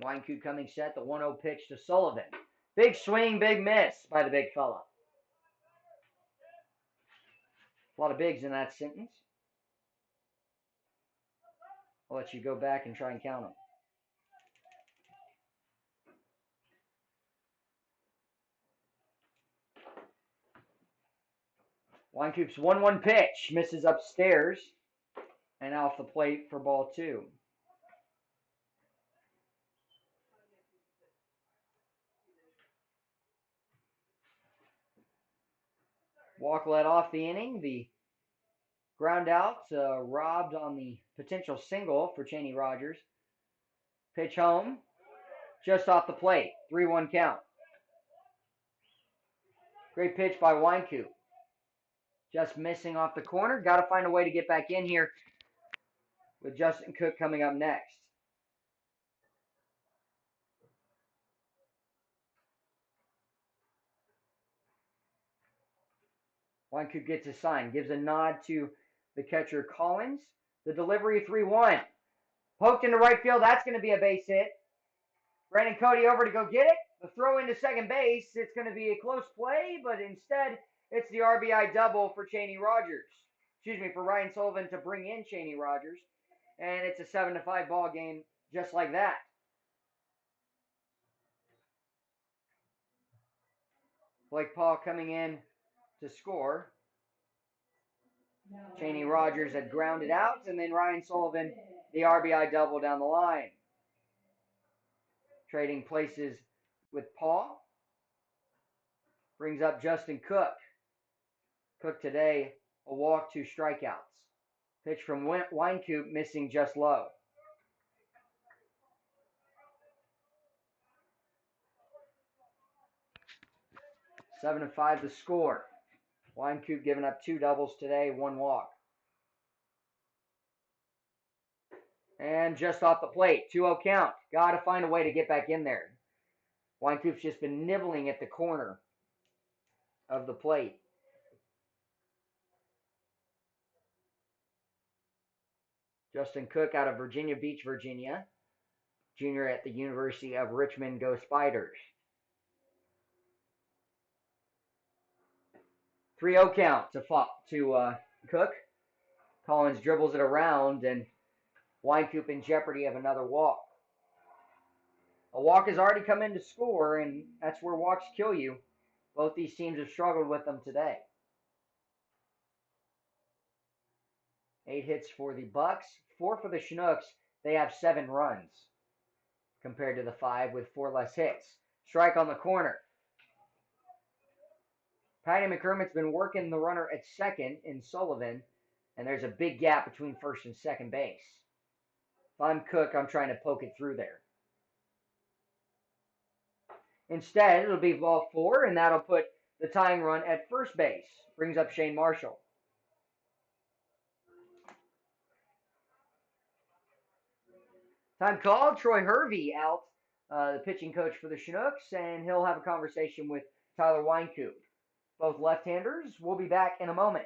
Weinkoop coming set, the 1-0 pitch to Sullivan. Big swing, big miss by the big fella. A lot of bigs in that sentence. I'll let you go back and try and count them. Weinkoop's 1-1 pitch misses upstairs and off the plate for ball 2. Walk led off the inning. The ground out robbed on the potential single for Cheney Rogers. Pitch home, just off the plate. 3-1 count. Great pitch by Weinkoop. Just missing off the corner. Got to find a way to get back in here with Justin Cook coming up next. Weinkoop gets a sign, gives a nod to the catcher Collins. The delivery 3-1. Poked into right field. That's going to be a base hit. Brandon Cody over to go get it. The throw into second base. It's going to be a close play, but instead it's the RBI double for Cheney Rogers. Excuse me, for Ryan Sullivan to bring in Cheney Rogers. And it's a 7-5 ball game just like that. Blake Paul coming in to score. Cheney Rogers had grounded out, and then Ryan Sullivan, the RBI double down the line. Trading places with Paul. Brings up Justin Cook. Cook today, a walk, 2 strikeouts. Pitch from Weinkoop, missing just low. Seven to 5 the score. Weinkoop giving up 2 doubles today, 1 walk. And just off the plate, 2-0 count. Got to find a way to get back in there. Weinkoop's just been nibbling at the corner of the plate. Justin Cook out of Virginia Beach, Virginia. Junior at the University of Richmond. Go Spiders. 3-0 count to Cook. Collins dribbles it around, and Weinkoop in jeopardy of another walk. A walk has already come in to score, and that's where walks kill you. Both these teams have struggled with them today. 8 hits for the Bucs, 4 for the Chinooks. They have 7 runs compared to the 5 with 4 less hits. Strike on the corner. Patty McCormick's been working the runner at second in Sullivan, and there's a big gap between first and second base. If I'm Cook, I'm trying to poke it through there. Instead, it'll be ball 4, and that'll put the tying run at first base. Brings up Shane Marshall. Time called. Troy Hervey out, the pitching coach for the Chinooks, and he'll have a conversation with Tyler Weinkoop. Both left-handers. We'll be back in a moment.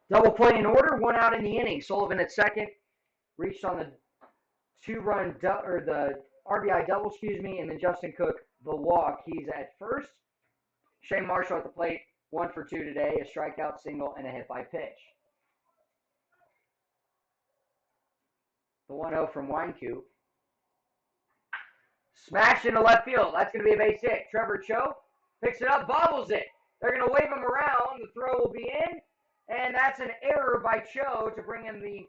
Double play in order, 1 out in the inning. Sullivan at second, reached on the the RBI double, and then Justin Cook the walk. He's at first. Shane Marshall at the plate, 1 for 2 today, a strikeout, single, and a hit by pitch. The 1-0 from Weinkoop. Smashed into left field. That's going to be a base hit. Trevor Cho picks it up, bobbles it. They're going to wave him around. The throw will be in, and that's an error by Cho to bring in the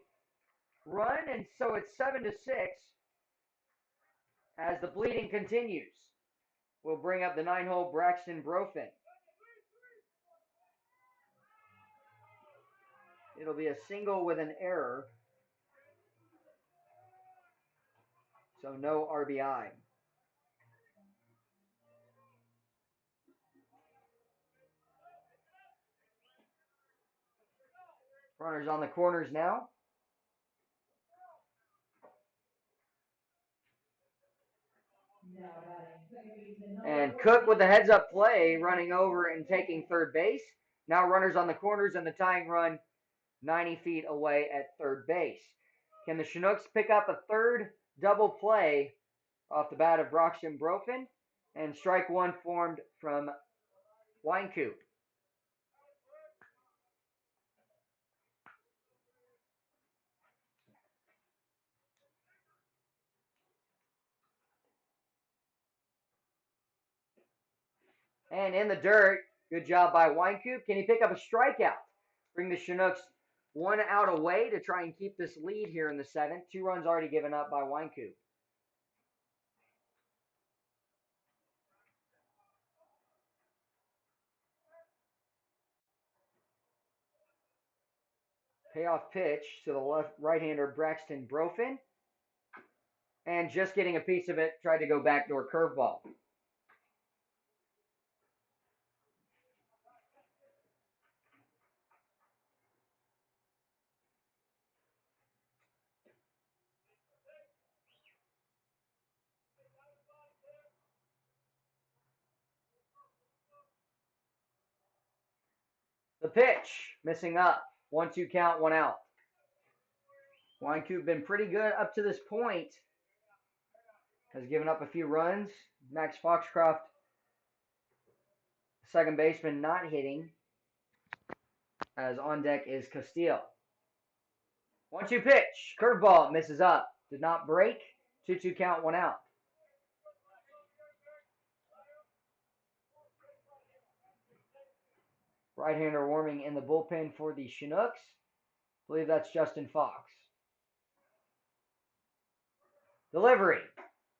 run, and so it's 7-6 as the bleeding continues. We'll bring up the 9-hole Braxton Brofin. It'll be a single with an error, so no RBI. Runners on the corners now. And Cook with the heads-up play, running over and taking third base. Now runners on the corners and the tying run 90 feet away at third base. Can the Chinooks pick up a third double play off the bat of Braxton Brofin? And strike 1 formed from Weinkoop. And in the dirt, good job by Weinkoop. Can he pick up a strikeout? Bring the Chinooks 1 out away to try and keep this lead here in the 7th. 2 runs already given up by Weinkoop. Payoff pitch to the right-hander Braxton Brofin. And just getting a piece of it, tried to go backdoor curveball. The pitch, missing up. 1-2 count, 1 out. Weinkoop been pretty good up to this point. Has given up a few runs. Max Foxcroft, second baseman, not hitting. As on deck is Castillo. 1-2 pitch. Curveball misses up. Did not break. 2-2 count, 1 out. Right-hander warming in the bullpen for the Chinooks. I believe that's Justin Fox. Delivery.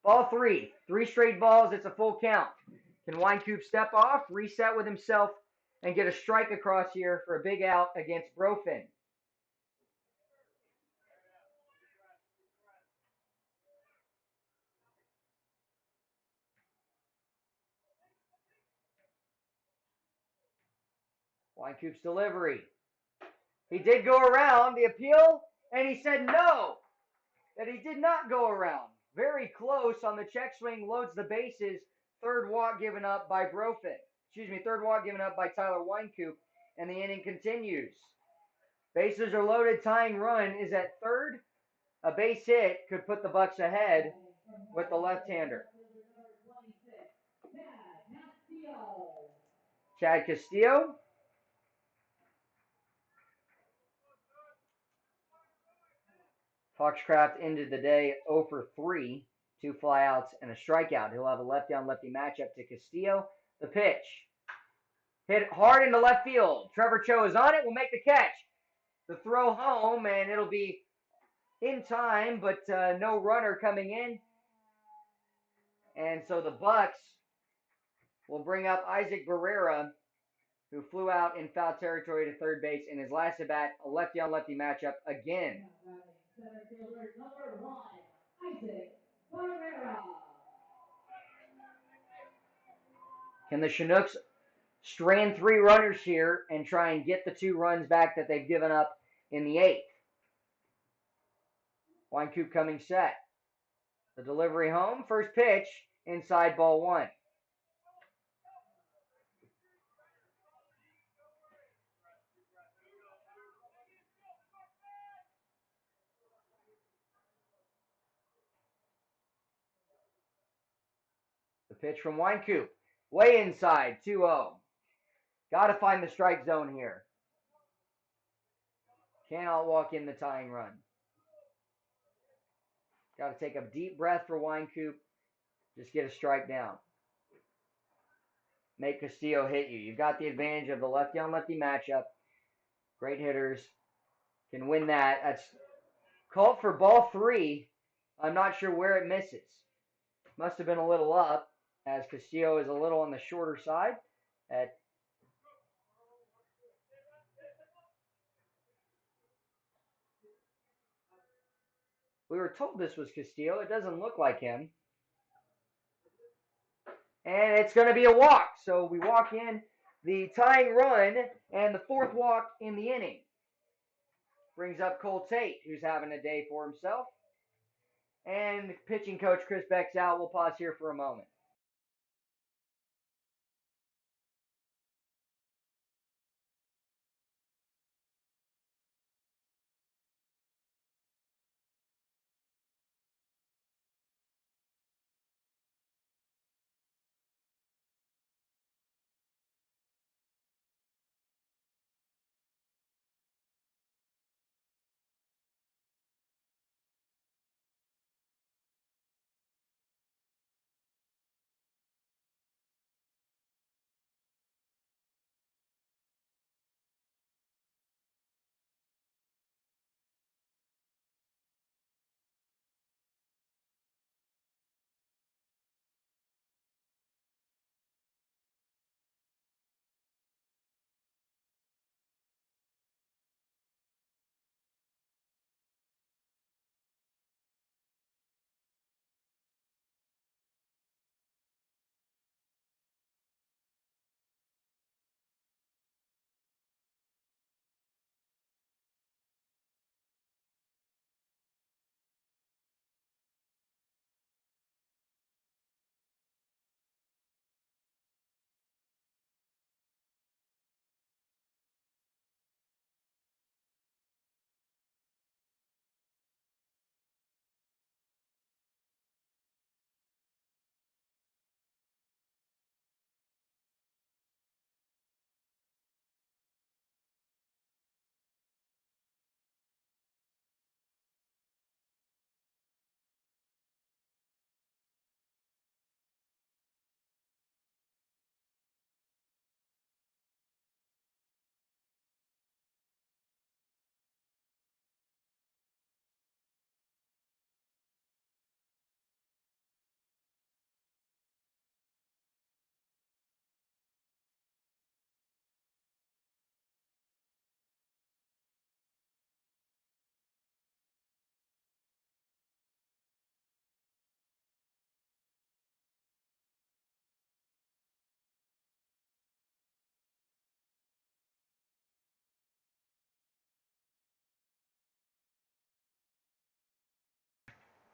Ball 3. 3 straight balls. It's a full count. Can Weinkoop step off, reset with himself, and get a strike across here for a big out against Brofin? Weinkoop's delivery. He did go around the appeal, and he said no, that he did not go around. Very close on the check swing, loads the bases. Third walk given up by Brofin. Third walk given up by Tyler Weinkoop. and the inning continues. Bases are loaded. Tying run is at third. A base hit could put the Bucs ahead with the left-hander. Chad Castillo. Foxcraft ended the day 0 for 3, 2 flyouts and a strikeout. He'll have a lefty-on-lefty matchup to Castillo. The pitch. Hit hard into left field. Trevor Cho is on it. Will make the catch. The throw home, and it'll be in time, but no runner coming in. And so the Bucs will bring up Isaac Barrera, who flew out in foul territory to third base in his last at-bat, a lefty-on-lefty matchup again. Can the Chinooks strand 3 runners here and try and get the 2 runs back that they've given up in the 8th? Wynkoop coming set. The delivery home, first pitch, inside ball 1. The pitch from Wynkoop, way inside, 2-0. Got to find the strike zone here. Cannot walk in the tying run. Got to take a deep breath for Wynkoop. Just get a strike down. Make Castillo hit you. You've got the advantage of the lefty-on-lefty matchup. Great hitters can win that. That's called for ball 3. I'm not sure where it misses. Must have been a little up, as Castillo is a little on the shorter side. We were told this was Castillo. It doesn't look like him. And it's going to be a walk. So we walk in the tying run and the 4th walk in the inning. Brings up Cole Tate, who's having a day for himself. And pitching coach Chris Beck's out. We'll pause here for a moment.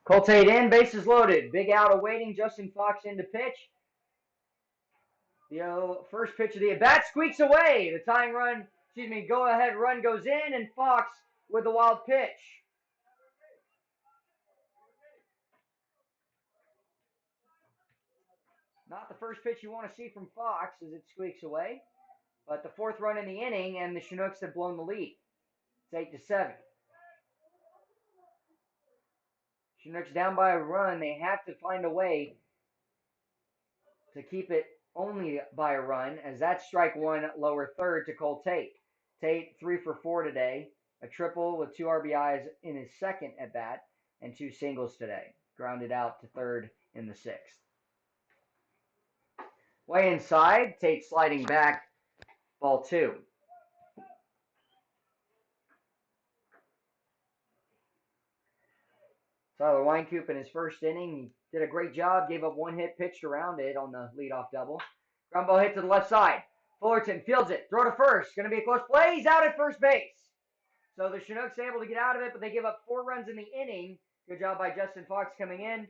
Cole Tate in, bases loaded. Big out awaiting. Justin Fox in to pitch. The first pitch of the at-bat squeaks away. The tying run, go-ahead run goes in, and Fox with the wild pitch. Not the first pitch you want to see from Fox as it squeaks away, but the fourth run in the inning, and the Chinooks have blown the lead. It's 8-7. Chinooks down by a run. They have to find a way to keep it only by a run, as that's strike one, lower third to Cole Tate. Tate 3 for 4 today, a triple with 2 RBIs in his second at bat, and 2 singles today. Grounded out to third in the sixth. Way inside, Tate sliding back, ball 2. Tyler Weinkoop in his first inning, he did a great job, gave up 1 hit, pitched around it on the leadoff double. Ground ball hit to the left side. Fullerton fields it, throw to first, going to be a close play, he's out at first base. So the Chinooks are able to get out of it, but they give up 4 runs in the inning. Good job by Justin Fox coming in.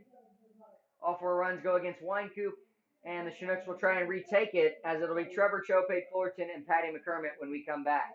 All 4 runs go against Weinkoop, and the Chinooks will try and retake it, as it'll be Trevor Chope, Fullerton, and Patty McCormick when we come back.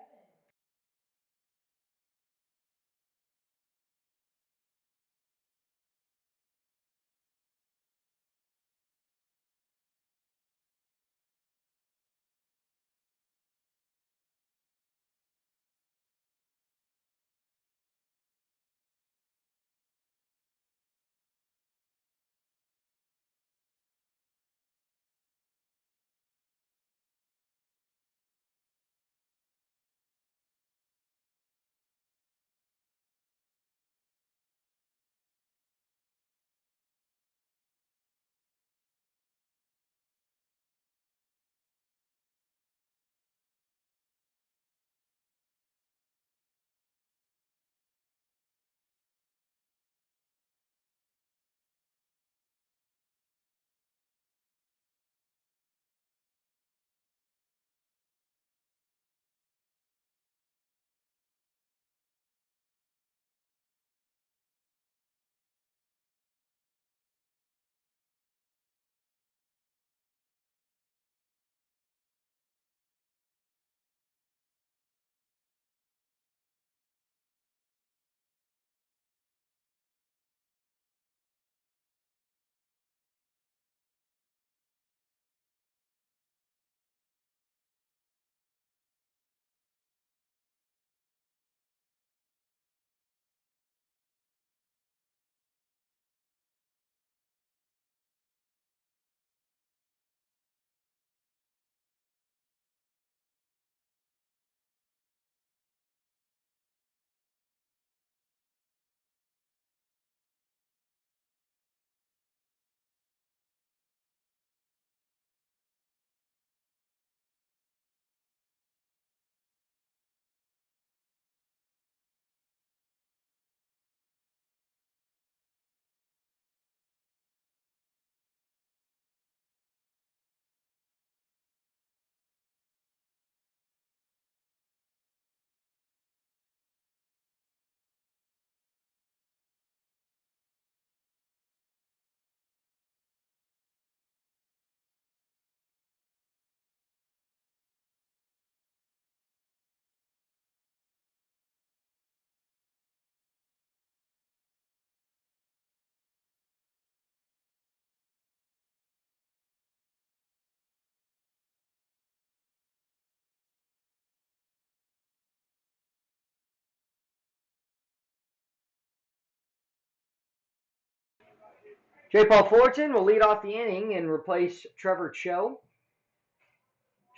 J. Paul Fullerton will lead off the inning and replace Trevor Cho.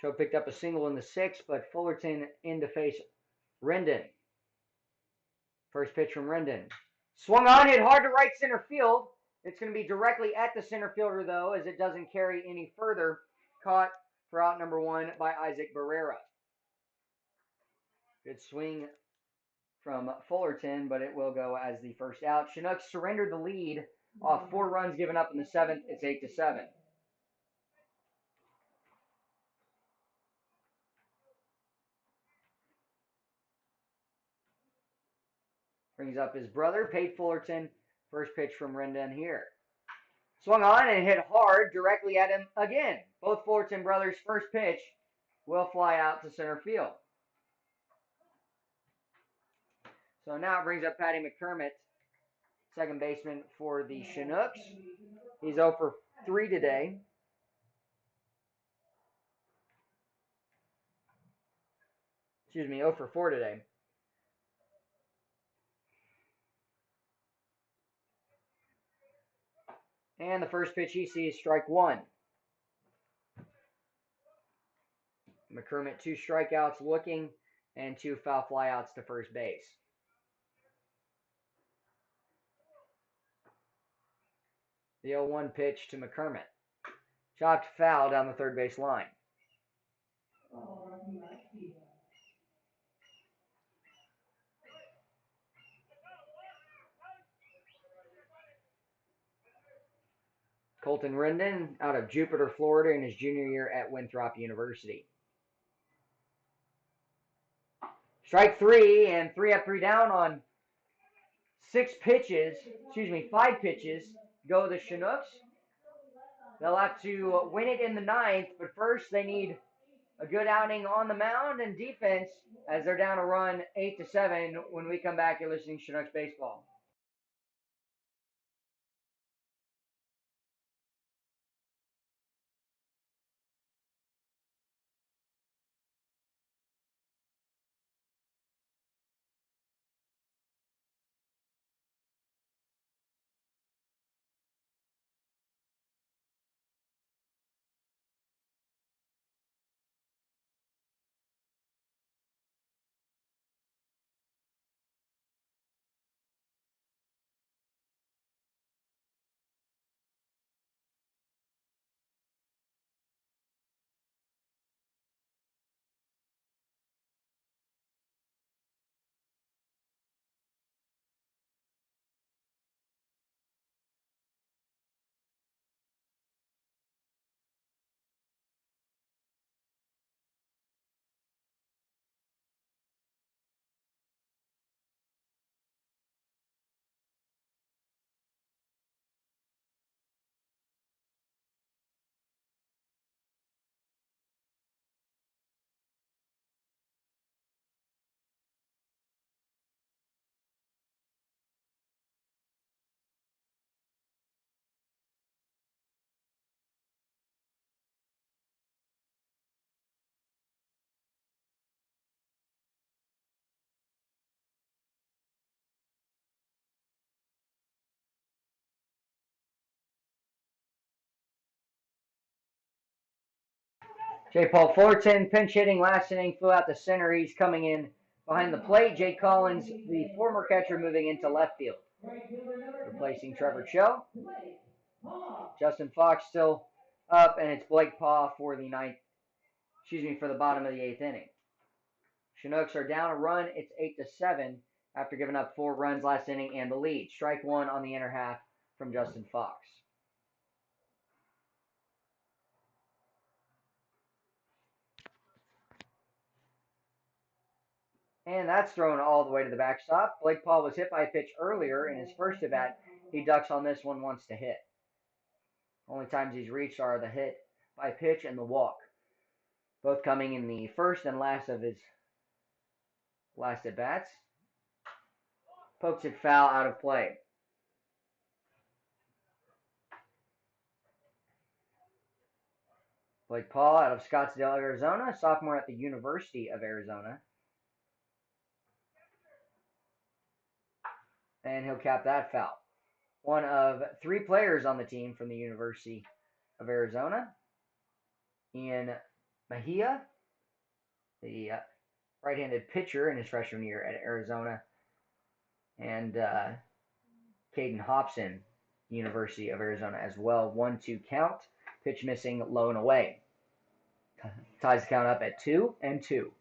Cho picked up a single in the sixth, but Fullerton in to face Rendon. First pitch from Rendon. Swung on, hit hard to right center field. It's going to be directly at the center fielder, though, as it doesn't carry any further. Caught for out number 1 by Isaac Barrera. Good swing from Fullerton, but it will go as the first out. Chinooks surrendered the lead off 4 runs given up in the 7th. It's 8-7. Brings up his brother, Pate Fullerton. First pitch from Rendon here. Swung on and hit hard directly at him again. Both Fullerton brothers' first pitch will fly out to center field. So now it brings up Patty McCormick, second baseman for the Chinooks. He's 0 for 3 today. Excuse me, 0 for 4 today. And the first pitch he sees, strike one. McCormick 2 strikeouts looking and 2 foul flyouts to first base. The 0-1 pitch to McCormick. Chopped foul down the third base line. Colton Rendon out of Jupiter, Florida in his junior year at Winthrop University. Strike 3 and 3 up, 3 down on 5 pitches go the Chinooks. They'll have to win it in the ninth, but first they need a good outing on the mound and defense as they're down a run 8-7 when we come back. You're listening to Chinooks Baseball. J. Paul Fullerton, pinch hitting last inning, flew out to center. He's coming in behind the plate. Jay Collins, the former catcher, moving into left field, replacing Trevor Cho. Justin Fox still up, and it's Blake Paw for the bottom of the 8th inning. Chinooks are down a run. It's 8-7 after giving up 4 runs last inning and the lead. Strike 1 on the inner half from Justin Fox. And that's thrown all the way to the backstop. Blake Paul was hit by a pitch earlier in his first at bat. He ducks on this one, wants to hit. Only times he's reached are the hit by pitch and the walk, both coming in the first and last of his last at bats. Pokes it foul, out of play. Blake Paul out of Scottsdale, Arizona, sophomore at the University of Arizona. And he'll cap that foul. One of 3 players on the team from the University of Arizona. Ian Mejia, the right-handed pitcher in his freshman year at Arizona. And Caden Hobson, University of Arizona as well. 1-2 count. Pitch missing, low and away. Ties the count up at 2-2.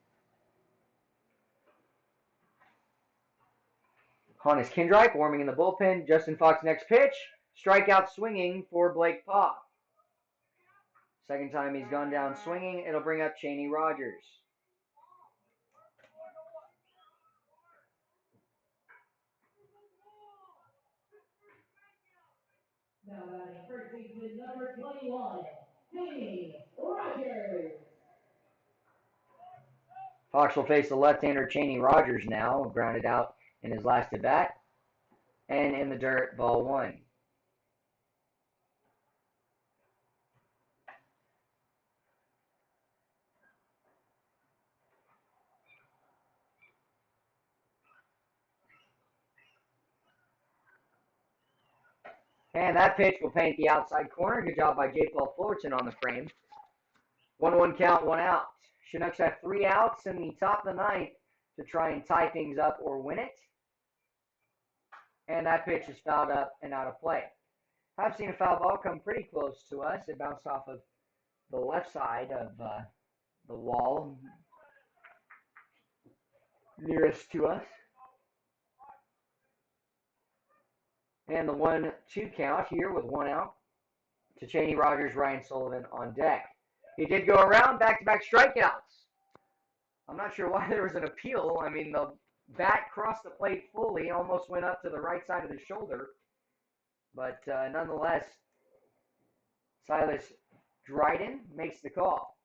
Hannes Kindreich warming in the bullpen. Justin Fox next pitch. Strikeout swinging for Blake Paw. Second time he's gone down swinging. It'll bring up Cheney Rogers. number 21, Rogers. Fox will face the left-hander Cheney Rogers now, grounded out in his last at bat, and in the dirt, ball one. And that pitch will paint the outside corner. Good job by J. Paul Fullerton on the frame. 1-1 count, 1 out. Chinooks have 3 outs in the top of the ninth to try and tie things up or win it. And that pitch is fouled up and out of play. I've seen a foul ball come pretty close to us. It bounced off of the left side of the wall nearest to us. And the 1-2 count here with 1 out to Cheney Rogers, Ryan Sullivan on deck. He did go around, back-to-back strikeouts. I'm not sure why there was an appeal. I mean, the bat crossed the plate fully, almost went up to the right side of the shoulder. But nonetheless, Silas Dryden makes the call.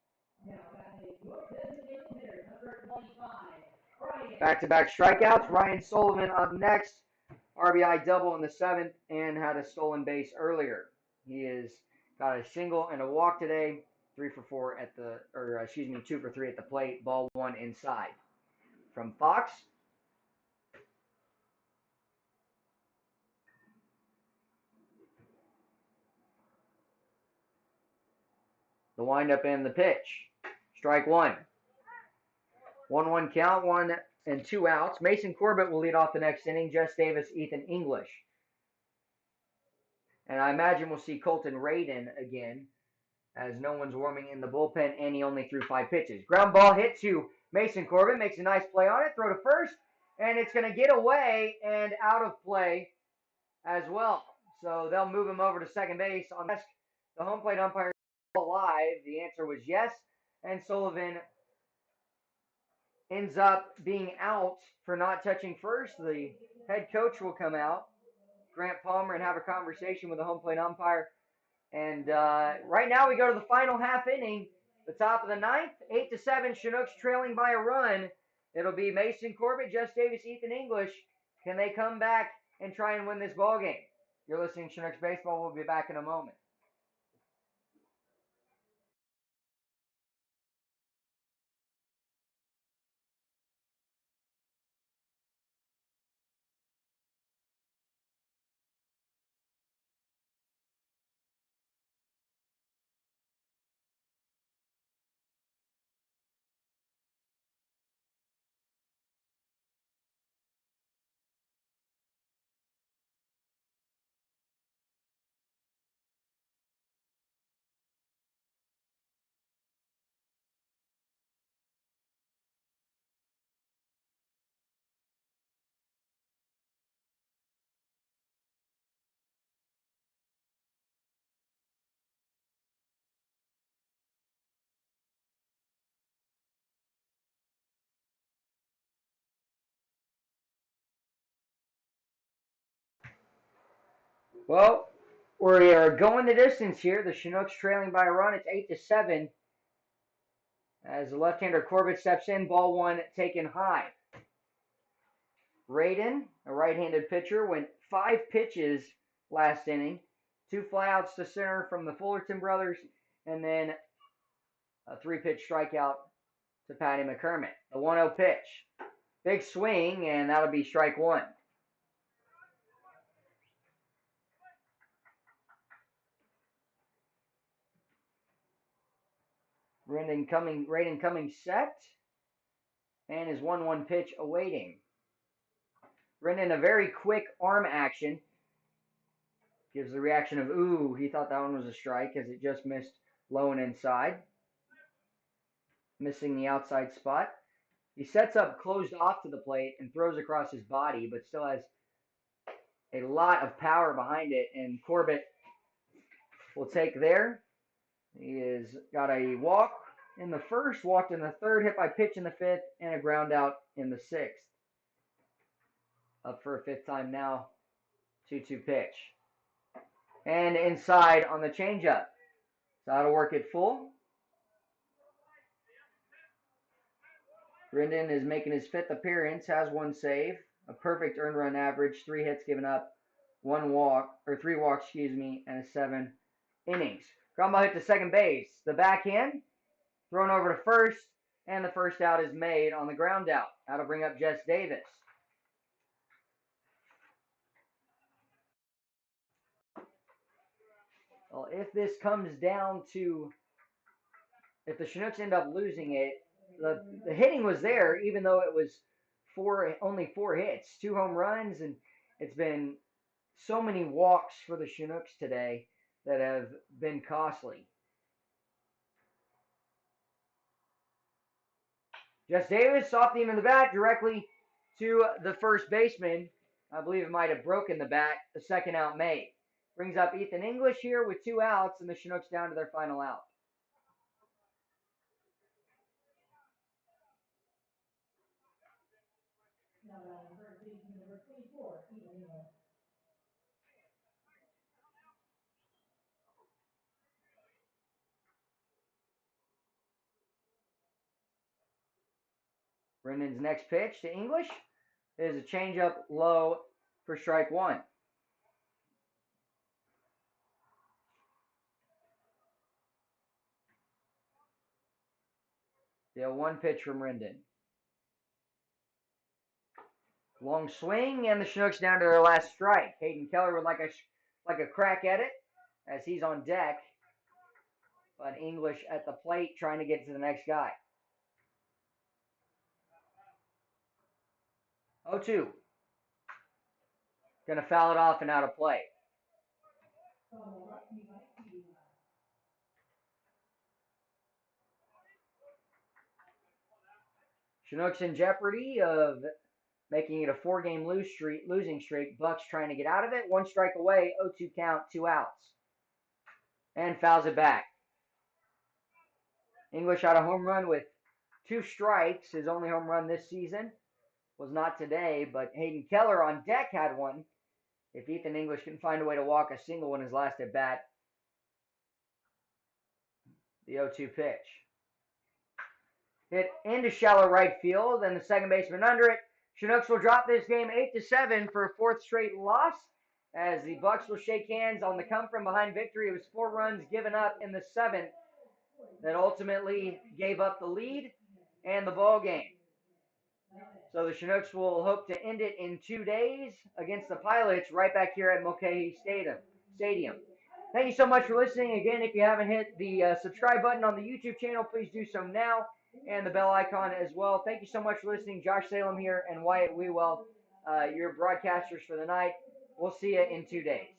Back-to-back strikeouts. Ryan Sullivan up next. RBI double in the 7th and had a stolen base earlier. He has got a single and a walk today. 2 for 3 at the plate. Ball one inside. From Fox. The windup and the pitch. Strike one. 1-1 count, 1 and 2 outs. Mason Corbett will lead off the next inning. Jess Davis, Ethan English. And I imagine we'll see Colton Radin again, as no one's warming in the bullpen, and he only threw 5 pitches. Ground ball hit to Mason Corbett, makes a nice play on it, throw to first, and it's going to get away and out of play as well. So they'll move him over to second base. On the home plate umpire alive. The answer was yes, and Sullivan ends up being out for not touching first. The head coach will come out, Grant Palmer, and have a conversation with the home plate umpire. And right now we go to the final half inning, the top of the ninth, 8-7, Chinooks trailing by a run. It'll be Mason Corbett, Jess Davis, Ethan English. Can they come back and try and win this ball game? You're listening to Chinooks Baseball. We'll be back in a moment. Well, we are going the distance here. The Chinooks trailing by a run. It's 8-7. As the left-hander Corbett steps in, ball one taken high. Radin, a right-handed pitcher, went 5 pitches last inning. 2 flyouts to center from the Fullerton brothers, and then a 3-pitch strikeout to Patty McCormick. The 1-0 pitch. Big swing, and that'll be strike one. Radin coming set, and his 1-1 pitch awaiting. Rendon, a very quick arm action. Gives the reaction of, ooh, he thought that one was a strike as it just missed low and inside. Missing the outside spot. He sets up closed off to the plate and throws across his body, but still has a lot of power behind it. And Corbett will take there. He has got a walk in the first, walked in the third, hit by pitch in the fifth, and a ground out in the sixth. Up for a 5th time now. 2-2 pitch. And inside on the changeup. So that'll work it full. Brendan is making his 5th appearance, has 1 save, a perfect earned run average, 3 hits given up, 3 walks, and 7 innings. Ground ball hit to second base. The backhand thrown over to first, and the first out is made on the ground out. That'll bring up Jess Davis. Well, if this comes down to, if the Chinooks end up losing it, the hitting was there, even though it was only 4 hits, 2 home runs, and it's been so many walks for the Chinooks today that have been costly. Jess Davis off the end of the bat directly to the first baseman. I believe it might have broken the bat. The second out made. Brings up Ethan English here with 2 outs, and the Chinooks down to their final out. Now batting first baseman number 24, Ethan English. Brendan's next pitch to English is a changeup low for strike 1. The 1 pitch from Brendan. Long swing, and the Chinooks down to their last strike. Hayden Keller would like a crack at it as he's on deck, but English at the plate trying to get to the next guy. 0-2. Going to foul it off and out of play. Chinooks in jeopardy of making it a 4-game losing streak. Bucs trying to get out of it. 1 strike away, 0-2 count, 2 outs. And fouls it back. English had a home run with 2 strikes. His only home run this season was not today, but Hayden Keller on deck had one. If Ethan English can find a way to walk a single in his last at bat. The 0-2 pitch. Hit into shallow right field, and the second baseman under it. Chinooks will drop this game 8-7 for a 4th straight loss, as the Bucs will shake hands on the come-from-behind victory. It was 4 runs given up in the 7th that ultimately gave up the lead and the ball game. So the Chinooks will hope to end it in 2 days against the Pilots right back here at Mulcahy Stadium. Thank you so much for listening. Again, if you haven't hit the subscribe button on the YouTube channel, please do so now, and the bell icon as well. Thank you so much for listening. Josh Salem here and Wyatt Wewell, your broadcasters for the night. We'll see you in 2 days.